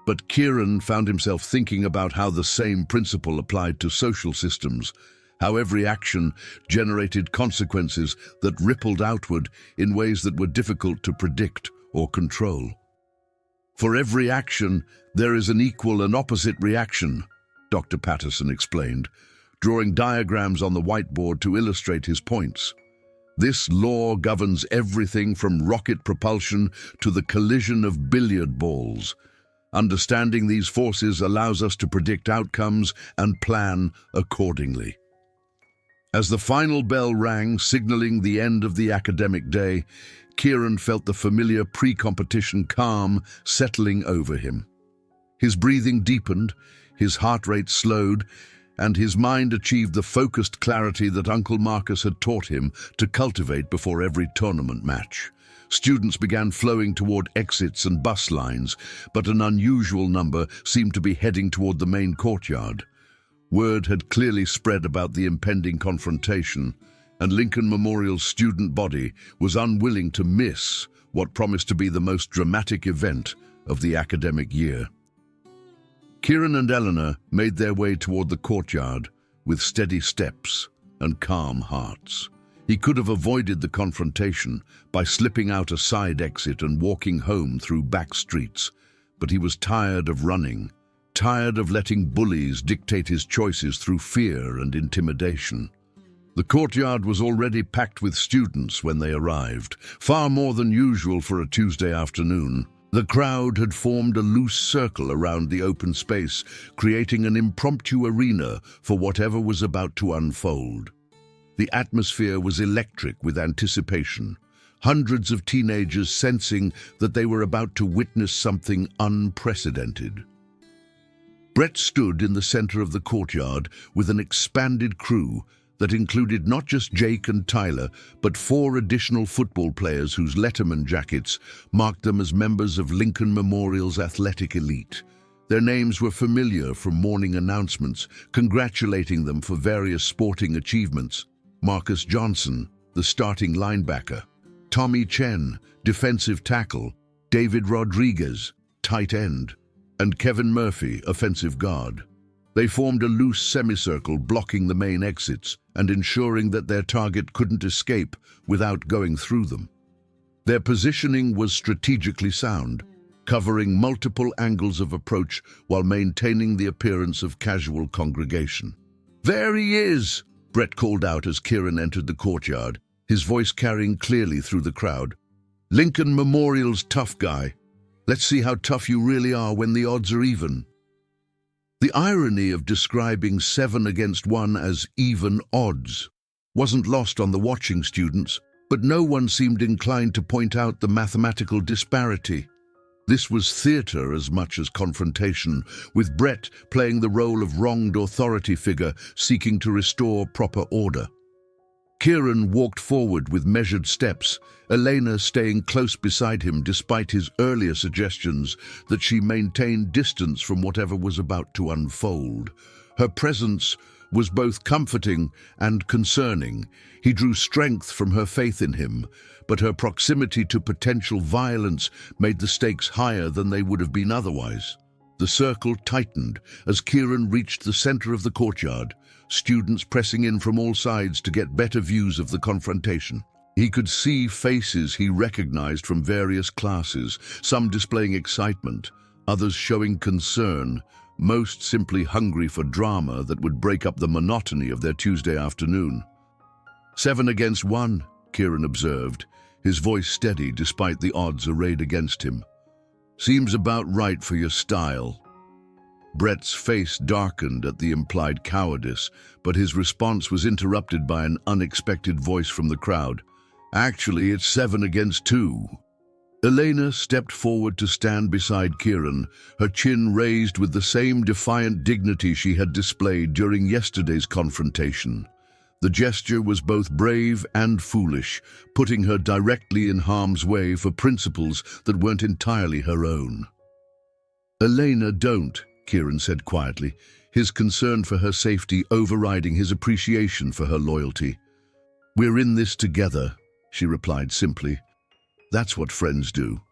But Kieran found himself thinking about how the same principle applied to social systems, how every action generated consequences that rippled outward in ways that were difficult to predict or control. "For every action, there is an equal and opposite reaction," Dr. Patterson explained, drawing diagrams on the whiteboard to illustrate his points. "This law governs everything from rocket propulsion to the collision of billiard balls. Understanding these forces allows us to predict outcomes and plan accordingly." As the final bell rang, signaling the end of the academic day, Kieran felt the familiar pre-competition calm settling over him. His breathing deepened, his heart rate slowed, and his mind achieved the focused clarity that Uncle Marcus had taught him to cultivate before every tournament match. Students began flowing toward exits and bus lines, but an unusual number seemed to be heading toward the main courtyard. Word had clearly spread about the impending confrontation, and Lincoln Memorial's student body was unwilling to miss what promised to be the most dramatic event of the academic year. Kieran and Eleanor made their way toward the courtyard with steady steps and calm hearts. He could have avoided the confrontation by slipping out a side exit and walking home through back streets, but he was tired of running, tired of letting bullies dictate his choices through fear and intimidation. The courtyard was already packed with students when they arrived, far more than usual for a Tuesday afternoon. The crowd had formed a loose circle around the open space, creating an impromptu arena for whatever was about to unfold. The atmosphere was electric with anticipation, hundreds of teenagers sensing that they were about to witness something unprecedented. Brett stood in the center of the courtyard with an expanded crew that included not just Jake and Tyler, but 4 additional football players whose Letterman jackets marked them as members of Lincoln Memorial's athletic elite. Their names were familiar from morning announcements, congratulating them for various sporting achievements. Marcus Johnson, the starting linebacker; Tommy Chen, defensive tackle; David Rodriguez, tight end; and Kevin Murphy, offensive guard. They formed a loose semicircle blocking the main exits and ensuring that their target couldn't escape without going through them. Their positioning was strategically sound, covering multiple angles of approach while maintaining the appearance of casual congregation. "There he is!" Brett called out as Kieran entered the courtyard, his voice carrying clearly through the crowd. "Lincoln Memorial's tough guy. Let's see how tough you really are when the odds are even." The irony of describing 7 against 1 as even odds wasn't lost on the watching students, but no one seemed inclined to point out the mathematical disparity. This was theater as much as confrontation, with Brett playing the role of wronged authority figure seeking to restore proper order. Kieran walked forward with measured steps, Elena staying close beside him despite his earlier suggestions that she maintain distance from whatever was about to unfold. Her presence was both comforting and concerning. He drew strength from her faith in him, but her proximity to potential violence made the stakes higher than they would have been otherwise. The circle tightened as Kieran reached the center of the courtyard, students pressing in from all sides to get better views of the confrontation. He could see faces he recognized from various classes, some displaying excitement, others showing concern, most simply hungry for drama that would break up the monotony of their Tuesday afternoon. 7 against 1, Kieran observed, his voice steady despite the odds arrayed against him. "Seems about right for your style." Brett's face darkened at the implied cowardice, but his response was interrupted by an unexpected voice from the crowd. "Actually, it's 7 against 2. Elena stepped forward to stand beside Kieran, her chin raised with the same defiant dignity she had displayed during yesterday's confrontation. The gesture was both brave and foolish, putting her directly in harm's way for principles that weren't entirely her own. "Elena, don't," Kieran said quietly, his concern for her safety overriding his appreciation for her loyalty. "We're in this together," she replied simply. "That's what friends do."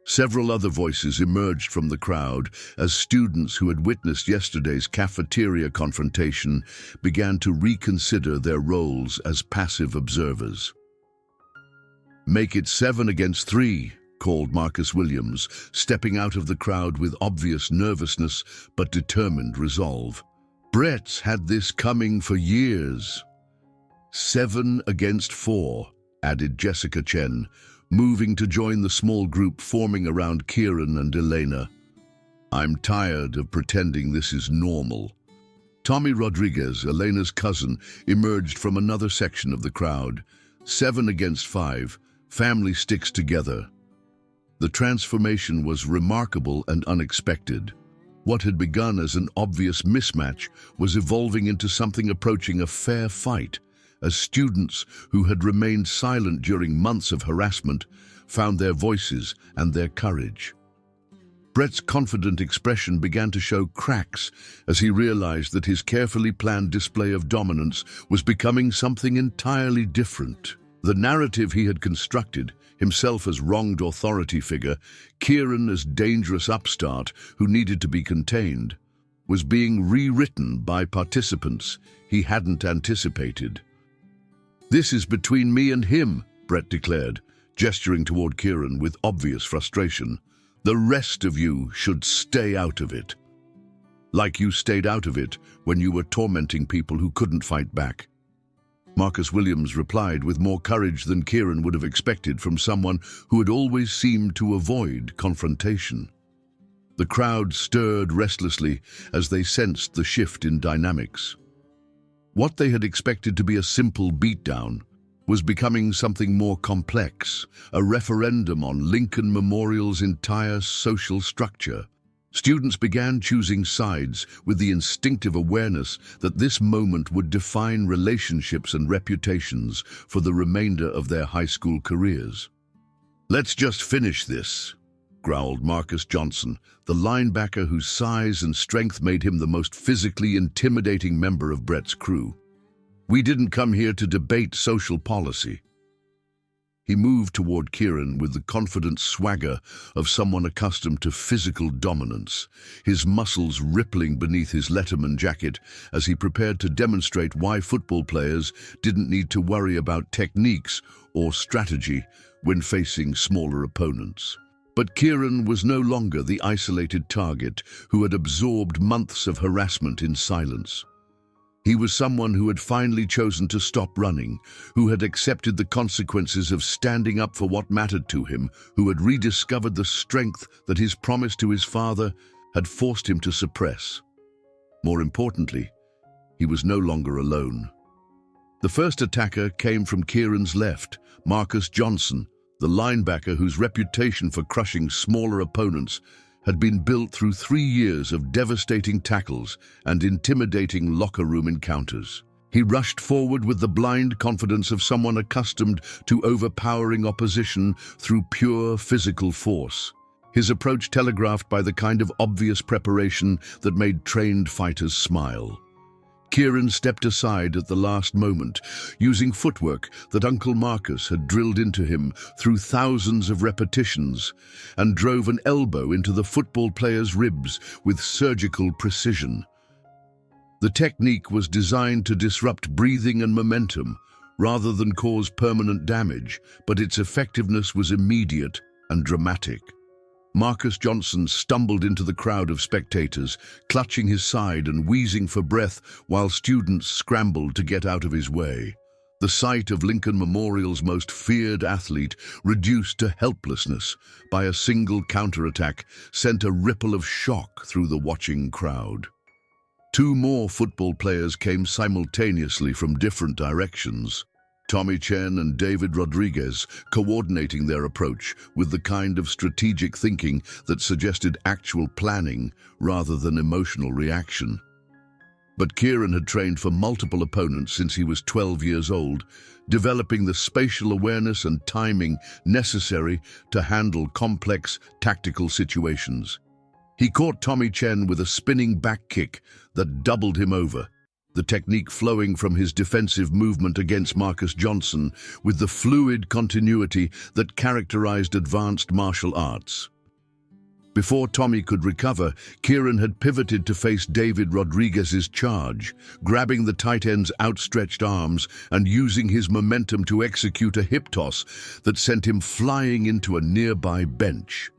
Several other voices emerged from the crowd as students who had witnessed yesterday's cafeteria confrontation began to reconsider their roles as passive observers. "Make it 7 against 3, called Marcus Williams, stepping out of the crowd with obvious nervousness but determined resolve. Brett's had this coming for years. 7 against 4, added Jessica Chen, moving to join the small group forming around Kieran and Elena. "I'm tired of pretending this is normal." Tommy Rodriguez, Elena's cousin, emerged from another section of the crowd. 7 against 5, family sticks together. The transformation was remarkable and unexpected. What had begun as an obvious mismatch was evolving into something approaching a fair fight, as students who had remained silent during months of harassment found their voices and their courage. Brett's confident expression began to show cracks as he realized that his carefully planned display of dominance was becoming something entirely different. The narrative he had constructed, himself as wronged authority figure, Kieran as dangerous upstart who needed to be contained, was being rewritten by participants he hadn't anticipated. "This is between me and him," Brett declared, gesturing toward Kieran with obvious frustration. "The rest of you should stay out of it." Like you stayed out of it when you were tormenting people who couldn't fight back. Marcus Williams replied with more courage than Kieran would have expected from someone who had always seemed to avoid confrontation. The crowd stirred restlessly as they sensed the shift in dynamics. What they had expected to be a simple beatdown was becoming something more complex, a referendum on Lincoln Memorial's entire social structure. Students began choosing sides with the instinctive awareness that this moment would define relationships and reputations for the remainder of their high school careers. "Let's just finish this," growled Marcus Johnson, the linebacker whose size and strength made him the most physically intimidating member of Brett's crew. "We didn't come here to debate social policy." He moved toward Kieran with the confident swagger of someone accustomed to physical dominance, his muscles rippling beneath his Letterman jacket as he prepared to demonstrate why football players didn't need to worry about techniques or strategy when facing smaller opponents. But Kieran was no longer the isolated target who had absorbed months of harassment in silence. He was someone who had finally chosen to stop running, who had accepted the consequences of standing up for what mattered to him, who had rediscovered the strength that his promise to his father had forced him to suppress. More importantly, he was no longer alone. The first attacker came from Kieran's left, Marcus Johnson, the linebacker whose reputation for crushing smaller opponents had been built through 3 years of devastating tackles and intimidating locker room encounters. He rushed forward with the blind confidence of someone accustomed to overpowering opposition through pure physical force. His approach telegraphed by the kind of obvious preparation that made trained fighters smile. Kieran stepped aside at the last moment, using footwork that Uncle Marcus had drilled into him through thousands of repetitions, and drove an elbow into the football player's ribs with surgical precision. The technique was designed to disrupt breathing and momentum, rather than cause permanent damage, but its effectiveness was immediate and dramatic. Marcus Johnson stumbled into the crowd of spectators, clutching his side and wheezing for breath while students scrambled to get out of his way. The sight of Lincoln Memorial's most feared athlete reduced to helplessness by a single counterattack sent a ripple of shock through the watching crowd. 2 more football players came simultaneously from different directions. Tommy Chen and David Rodriguez coordinating their approach with the kind of strategic thinking that suggested actual planning rather than emotional reaction. But Kieran had trained for multiple opponents since he was 12 years old, developing the spatial awareness and timing necessary to handle complex tactical situations. He caught Tommy Chen with a spinning back kick that doubled him over, the technique flowing from his defensive movement against Marcus Johnson with the fluid continuity that characterized advanced martial arts. Before Tommy could recover, Kieran had pivoted to face David Rodriguez's charge, grabbing the tight end's outstretched arms and using his momentum to execute a hip toss that sent him flying into a nearby bench.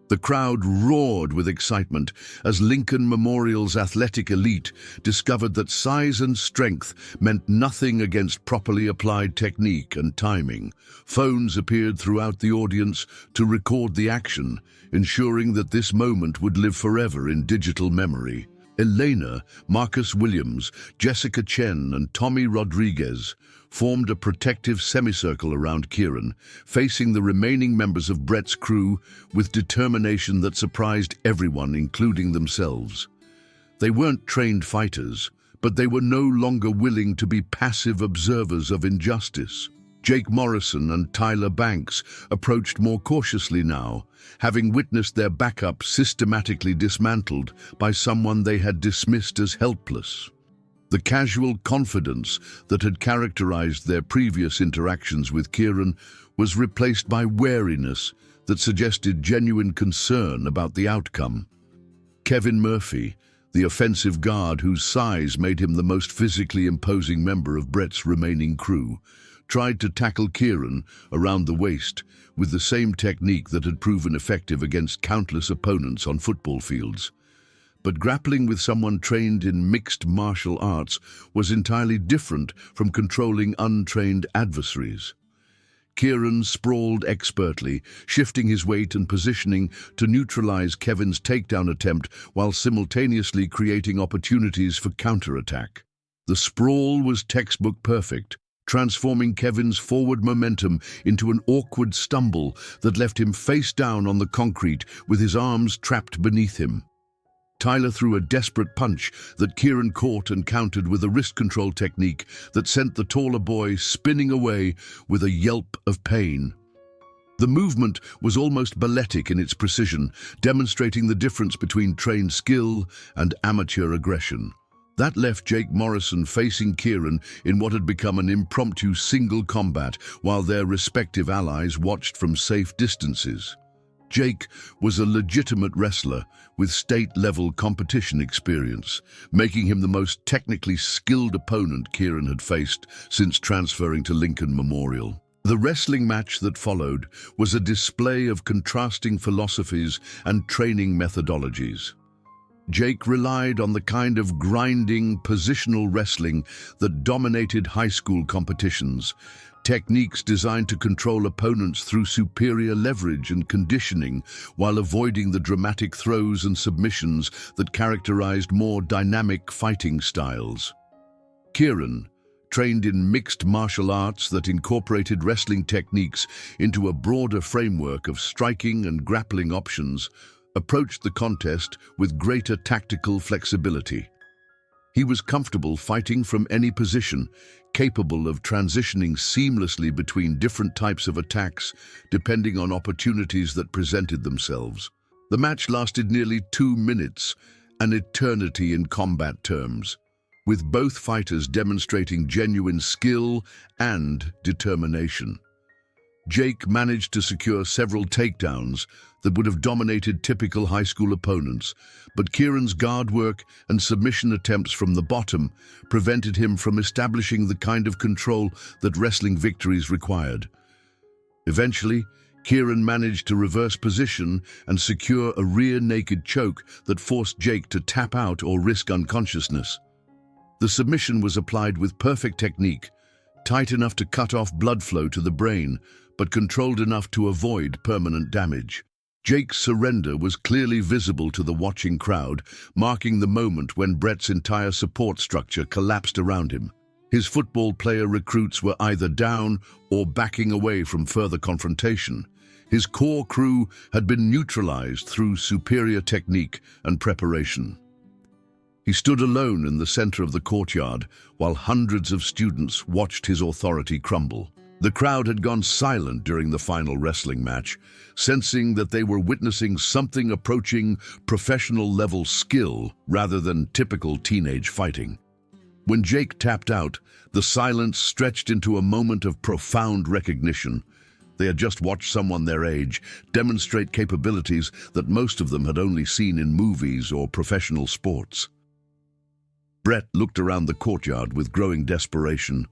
The crowd roared with excitement as Lincoln Memorial's athletic elite discovered that size and strength meant nothing against properly applied technique and timing. Phones appeared throughout the audience to record the action, ensuring that this moment would live forever in digital memory. Elena, Marcus Williams, Jessica Chen, and Tommy Rodriguez formed a protective semicircle around Kieran, facing the remaining members of Brett's crew with determination that surprised everyone, including themselves. They weren't trained fighters, but they were no longer willing to be passive observers of injustice. Jake Morrison and Tyler Banks approached more cautiously now, having witnessed their backup systematically dismantled by someone they had dismissed as helpless. The casual confidence that had characterized their previous interactions with Kieran was replaced by wariness that suggested genuine concern about the outcome. Kevin Murphy, the offensive guard whose size made him the most physically imposing member of Brett's remaining crew, tried to tackle Kieran around the waist with the same technique that had proven effective against countless opponents on football fields. But grappling with someone trained in mixed martial arts was entirely different from controlling untrained adversaries. Kieran sprawled expertly, shifting his weight and positioning to neutralize Kevin's takedown attempt while simultaneously creating opportunities for counterattack. The sprawl was textbook perfect, transforming Kevin's forward momentum into an awkward stumble that left him face down on the concrete with his arms trapped beneath him. Tyler threw a desperate punch that Kieran caught and countered with a wrist control technique that sent the taller boy spinning away with a yelp of pain. The movement was almost balletic in its precision, demonstrating the difference between trained skill and amateur aggression. That left Jake Morrison facing Kieran in what had become an impromptu single combat while their respective allies watched from safe distances. Jake was a legitimate wrestler with state-level competition experience, making him the most technically skilled opponent Kieran had faced since transferring to Lincoln Memorial. The wrestling match that followed was a display of contrasting philosophies and training methodologies. Jake relied on the kind of grinding, positional wrestling that dominated high school competitions, techniques designed to control opponents through superior leverage and conditioning while avoiding the dramatic throws and submissions that characterized more dynamic fighting styles. Kieran, trained in mixed martial arts that incorporated wrestling techniques into a broader framework of striking and grappling options, approached the contest with greater tactical flexibility. He was comfortable fighting from any position, capable of transitioning seamlessly between different types of attacks depending on opportunities that presented themselves. The match lasted nearly 2 minutes, an eternity in combat terms, with both fighters demonstrating genuine skill and determination. Jake managed to secure several takedowns that would have dominated typical high school opponents, but Kieran's guard work and submission attempts from the bottom prevented him from establishing the kind of control that wrestling victories required. Eventually, Kieran managed to reverse position and secure a rear naked choke that forced Jake to tap out or risk unconsciousness. The submission was applied with perfect technique, tight enough to cut off blood flow to the brain, but controlled enough to avoid permanent damage. Jake's surrender was clearly visible to the watching crowd, marking the moment when Brett's entire support structure collapsed around him. His football player recruits were either down or backing away from further confrontation. His core crew had been neutralized through superior technique and preparation. He stood alone in the center of the courtyard while hundreds of students watched his authority crumble. The crowd had gone silent during the final wrestling match, sensing that they were witnessing something approaching professional-level skill rather than typical teenage fighting. When Jake tapped out, the silence stretched into a moment of profound recognition. They had just watched someone their age demonstrate capabilities that most of them had only seen in movies or professional sports. Brett looked around the courtyard with growing desperation,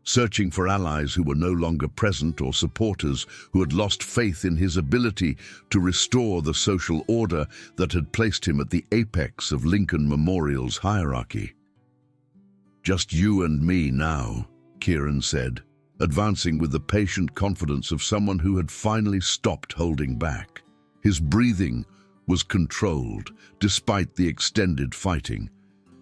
searching for allies who were no longer present or supporters who had lost faith in his ability to restore the social order that had placed him at the apex of Lincoln Memorial's hierarchy. "Just you and me now," Kieran said, advancing with the patient confidence of someone who had finally stopped holding back. His breathing was controlled despite the extended fighting,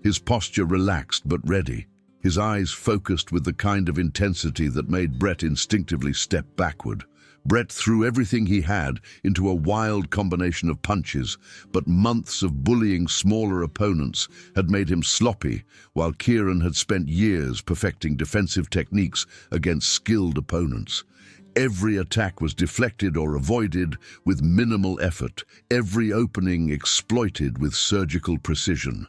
his posture relaxed but ready, his eyes focused with the kind of intensity that made Brett instinctively step backward, Brett threw everything he had into a wild combination of punches, but months of bullying smaller opponents had made him sloppy, while Kieran had spent years perfecting defensive techniques against skilled opponents. Every attack was deflected or avoided with minimal effort, every opening exploited with surgical precision.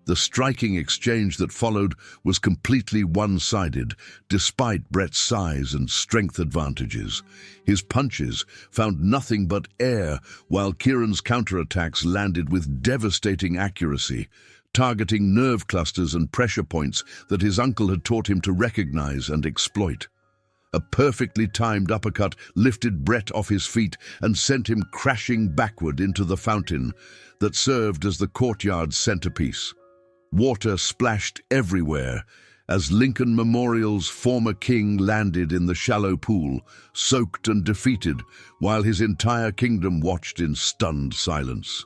The striking exchange that followed was completely one-sided, despite Brett's size and strength advantages. His punches found nothing but air, while Kieran's counterattacks landed with devastating accuracy, targeting nerve clusters and pressure points that his uncle had taught him to recognize and exploit. A perfectly timed uppercut lifted Brett off his feet and sent him crashing backward into the fountain that served as the courtyard's centerpiece. Water splashed everywhere as Lincoln Memorial's former king landed in the shallow pool, soaked and defeated, while his entire kingdom watched in stunned silence.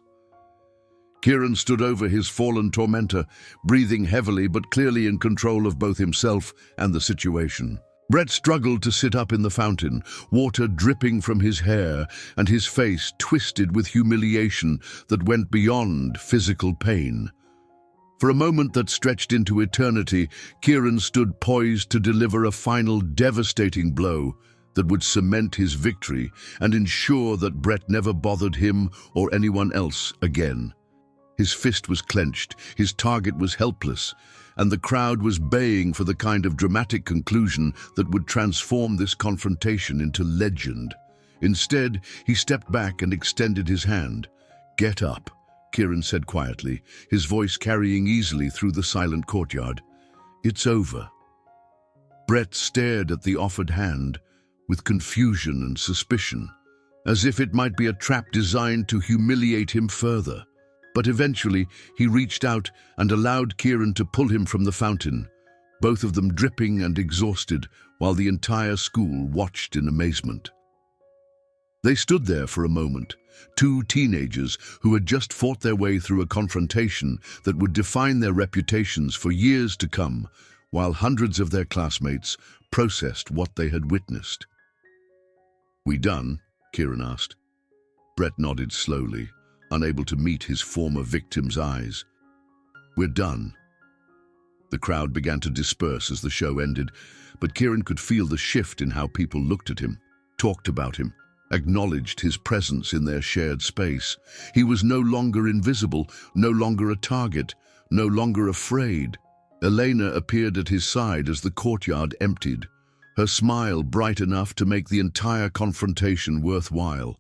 Kieran stood over his fallen tormentor, breathing heavily but clearly in control of both himself and the situation. Brett struggled to sit up in the fountain, water dripping from his hair and his face twisted with humiliation that went beyond physical pain. For a moment that stretched into eternity, Kieran stood poised to deliver a final devastating blow that would cement his victory and ensure that Brett never bothered him or anyone else again. His fist was clenched, his target was helpless, and the crowd was baying for the kind of dramatic conclusion that would transform this confrontation into legend. Instead, he stepped back and extended his hand. "Get up," Kieran said quietly, his voice carrying easily through the silent courtyard. "It's over." Brett stared at the offered hand with confusion and suspicion, as if it might be a trap designed to humiliate him further. But eventually, he reached out and allowed Kieran to pull him from the fountain, both of them dripping and exhausted, while the entire school watched in amazement. They stood there for a moment, two teenagers who had just fought their way through a confrontation that would define their reputations for years to come, while hundreds of their classmates processed what they had witnessed. "We done?" Kieran asked. Brett nodded slowly, unable to meet his former victim's eyes. "We're done." The crowd began to disperse as the show ended, but Kieran could feel the shift in how people looked at him, talked about him, acknowledged his presence in their shared space. He was no longer invisible, no longer a target, no longer afraid. Elena appeared at his side as the courtyard emptied, her smile bright enough to make the entire confrontation worthwhile.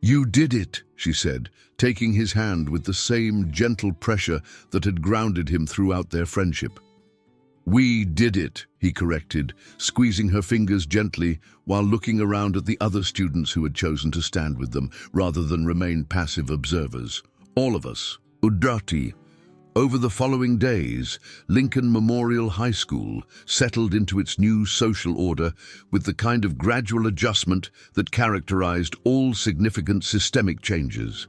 "You did it," she said, taking his hand with the same gentle pressure that had grounded him throughout their friendship. "We did it," he corrected, squeezing her fingers gently while looking around at the other students who had chosen to stand with them rather than remain passive observers. "All of us. Udrati." Over the following days, Lincoln Memorial High School settled into its new social order with the kind of gradual adjustment that characterized all significant systemic changes.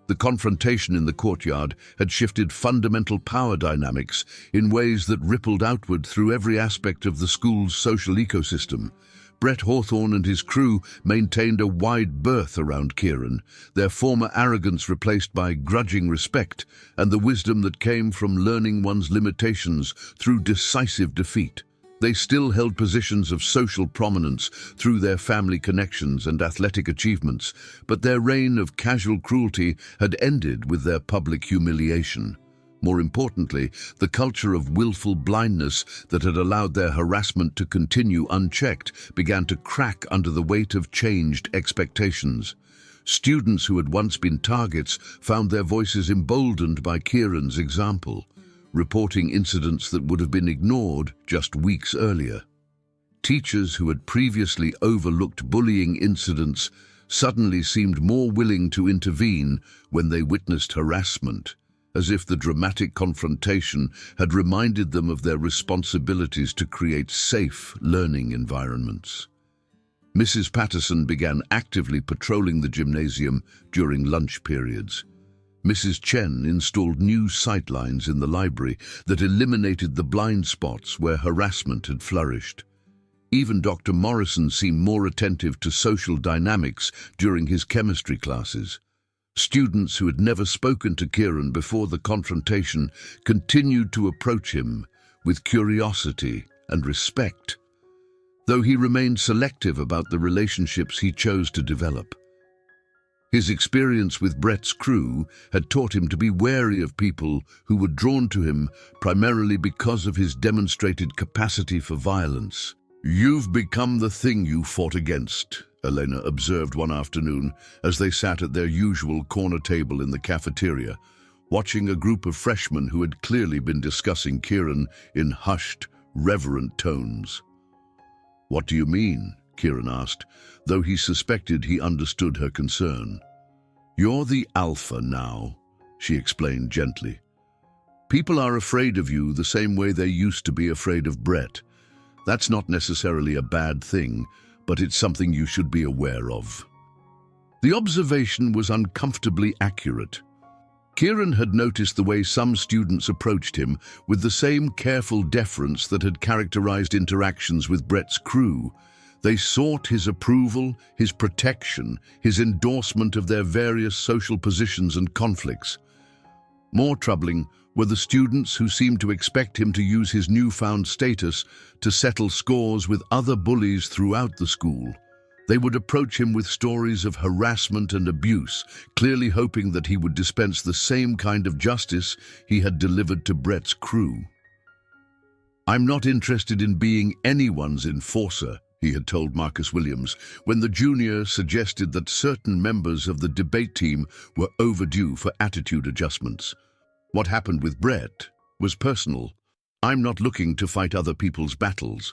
The confrontation in the courtyard had shifted fundamental power dynamics in ways that rippled outward through every aspect of the school's social ecosystem. Brett Hawthorne and his crew maintained a wide berth around Kieran, their former arrogance replaced by grudging respect and the wisdom that came from learning one's limitations through decisive defeat. They still held positions of social prominence through their family connections and athletic achievements, but their reign of casual cruelty had ended with their public humiliation. More importantly, the culture of willful blindness that had allowed their harassment to continue unchecked began to crack under the weight of changed expectations. Students who had once been targets found their voices emboldened by Kieran's example, reporting incidents that would have been ignored just weeks earlier. Teachers who had previously overlooked bullying incidents suddenly seemed more willing to intervene when they witnessed harassment, as if the dramatic confrontation had reminded them of their responsibilities to create safe learning environments. Mrs. Patterson began actively patrolling the gymnasium during lunch periods. Mrs. Chen installed new sightlines in the library that eliminated the blind spots where harassment had flourished. Even Dr. Morrison seemed more attentive to social dynamics during his chemistry classes. Students who had never spoken to Kieran before the confrontation continued to approach him with curiosity and respect, though he remained selective about the relationships he chose to develop. His experience with Brett's crew had taught him to be wary of people who were drawn to him primarily because of his demonstrated capacity for violence. "You've become the thing you fought against," Elena observed one afternoon as they sat at their usual corner table in the cafeteria, watching a group of freshmen who had clearly been discussing Kieran in hushed, reverent tones. "What do you mean?" Kieran asked, though he suspected he understood her concern. "You're the alpha now," she explained gently. "People are afraid of you the same way they used to be afraid of Brett. That's not necessarily a bad thing, but it's something you should be aware of." The observation was uncomfortably accurate. Kieran had noticed the way some students approached him with the same careful deference that had characterized interactions with Brett's crew. They sought his approval, his protection, his endorsement of their various social positions and conflicts. More troubling were the students who seemed to expect him to use his newfound status to settle scores with other bullies throughout the school. They would approach him with stories of harassment and abuse, clearly hoping that he would dispense the same kind of justice he had delivered to Brett's crew. "I'm not interested in being anyone's enforcer," he had told Marcus Williams, when the junior suggested that certain members of the debate team were overdue for attitude adjustments. "What happened with Brett was personal. I'm not looking to fight other people's battles."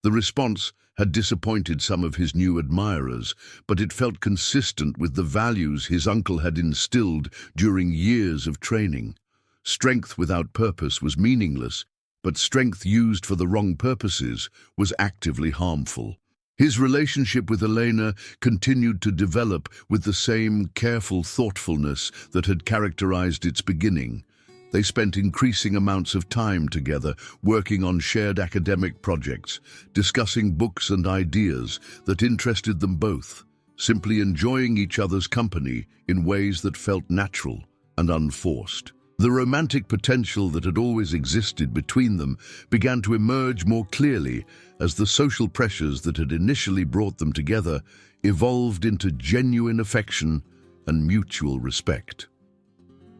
The response had disappointed some of his new admirers, but it felt consistent with the values his uncle had instilled during years of training. Strength without purpose was meaningless, but strength used for the wrong purposes was actively harmful. His relationship with Elena continued to develop with the same careful thoughtfulness that had characterized its beginning. They spent increasing amounts of time together, working on shared academic projects, discussing books and ideas that interested them both, simply enjoying each other's company in ways that felt natural and unforced. The romantic potential that had always existed between them began to emerge more clearly as the social pressures that had initially brought them together evolved into genuine affection and mutual respect.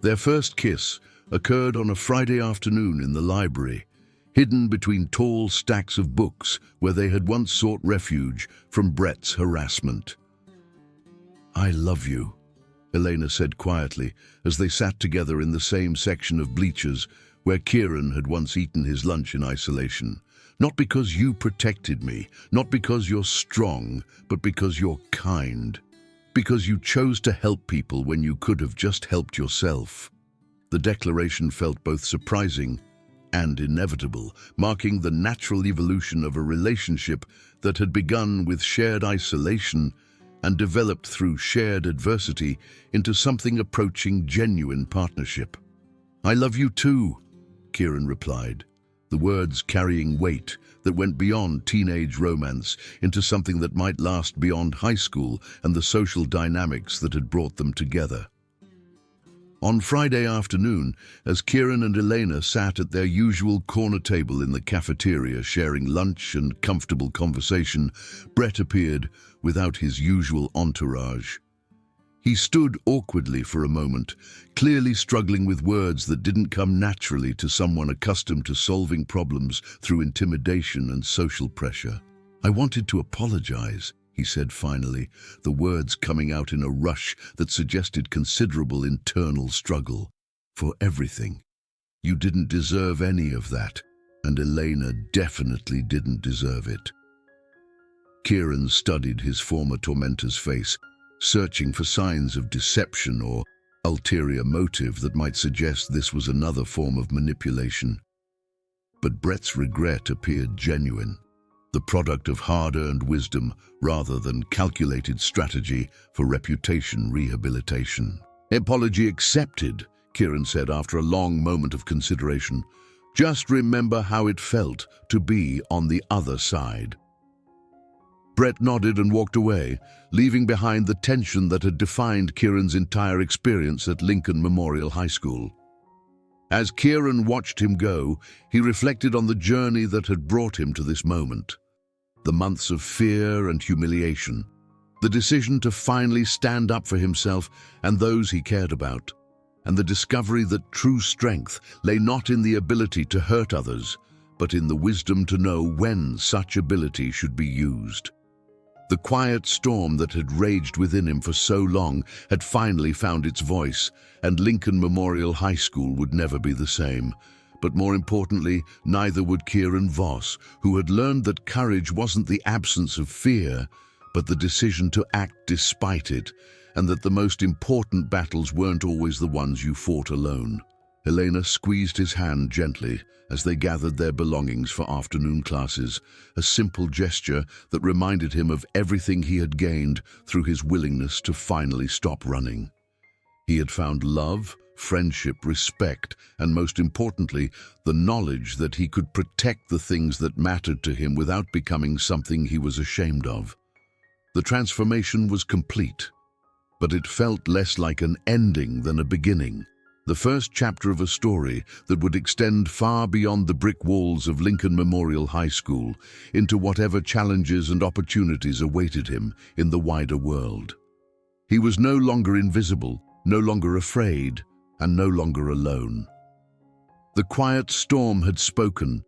Their first kiss occurred on a Friday afternoon in the library, hidden between tall stacks of books where they had once sought refuge from Brett's harassment. "I love you," Elena said quietly as they sat together in the same section of bleachers where Kieran had once eaten his lunch in isolation. "Not because you protected me, not because you're strong, but because you're kind. Because you chose to help people when you could have just helped yourself." The declaration felt both surprising and inevitable, marking the natural evolution of a relationship that had begun with shared isolation and developed through shared adversity into something approaching genuine partnership. "I love you too," Kieran replied, the words carrying weight that went beyond teenage romance into something that might last beyond high school and the social dynamics that had brought them together. On Friday afternoon, as Kieran and Elena sat at their usual corner table in the cafeteria sharing lunch and comfortable conversation, Brett appeared without his usual entourage. He stood awkwardly for a moment, clearly struggling with words that didn't come naturally to someone accustomed to solving problems through intimidation and social pressure. "I wanted to apologize," he said finally, the words coming out in a rush that suggested considerable internal struggle, "for everything. You didn't deserve any of that, and Elena definitely didn't deserve it." Kieran studied his former tormentor's face, searching for signs of deception or ulterior motive that might suggest this was another form of manipulation. But Brett's regret appeared genuine, the product of hard-earned wisdom rather than calculated strategy for reputation rehabilitation. "Apology accepted," Kieran said after a long moment of consideration. Just remember how it felt to be on the other side." Brett nodded and walked away, leaving behind the tension that had defined Kieran's entire experience at Lincoln Memorial High School. As Kieran watched him go, he reflected on the journey that had brought him to this moment. The months of fear and humiliation, the decision to finally stand up for himself and those he cared about, and the discovery that true strength lay not in the ability to hurt others, but in the wisdom to know when such ability should be used. The quiet storm that had raged within him for so long had finally found its voice, and Lincoln Memorial High School would never be the same. But more importantly, neither would Kieran Voss, who had learned that courage wasn't the absence of fear, but the decision to act despite it, and that the most important battles weren't always the ones you fought alone. Helena squeezed his hand gently as they gathered their belongings for afternoon classes, a simple gesture that reminded him of everything he had gained through his willingness to finally stop running. He had found love, friendship, respect, and most importantly, the knowledge that he could protect the things that mattered to him without becoming something he was ashamed of. The transformation was complete, but it felt less like an ending than a beginning. The first chapter of a story that would extend far beyond the brick walls of Lincoln Memorial High School into whatever challenges and opportunities awaited him in the wider world. He was no longer invisible, no longer afraid, and no longer alone. The quiet storm had spoken,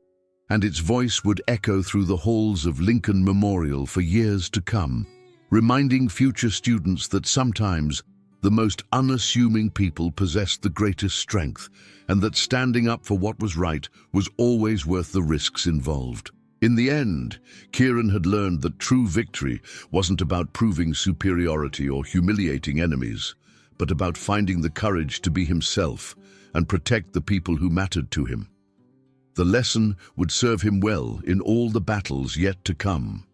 and its voice would echo through the halls of Lincoln Memorial for years to come, reminding future students that sometimes the most unassuming people possessed the greatest strength, and that standing up for what was right was always worth the risks involved. In the end, Kieran had learned that true victory wasn't about proving superiority or humiliating enemies, but about finding the courage to be himself and protect the people who mattered to him. The lesson would serve him well in all the battles yet to come.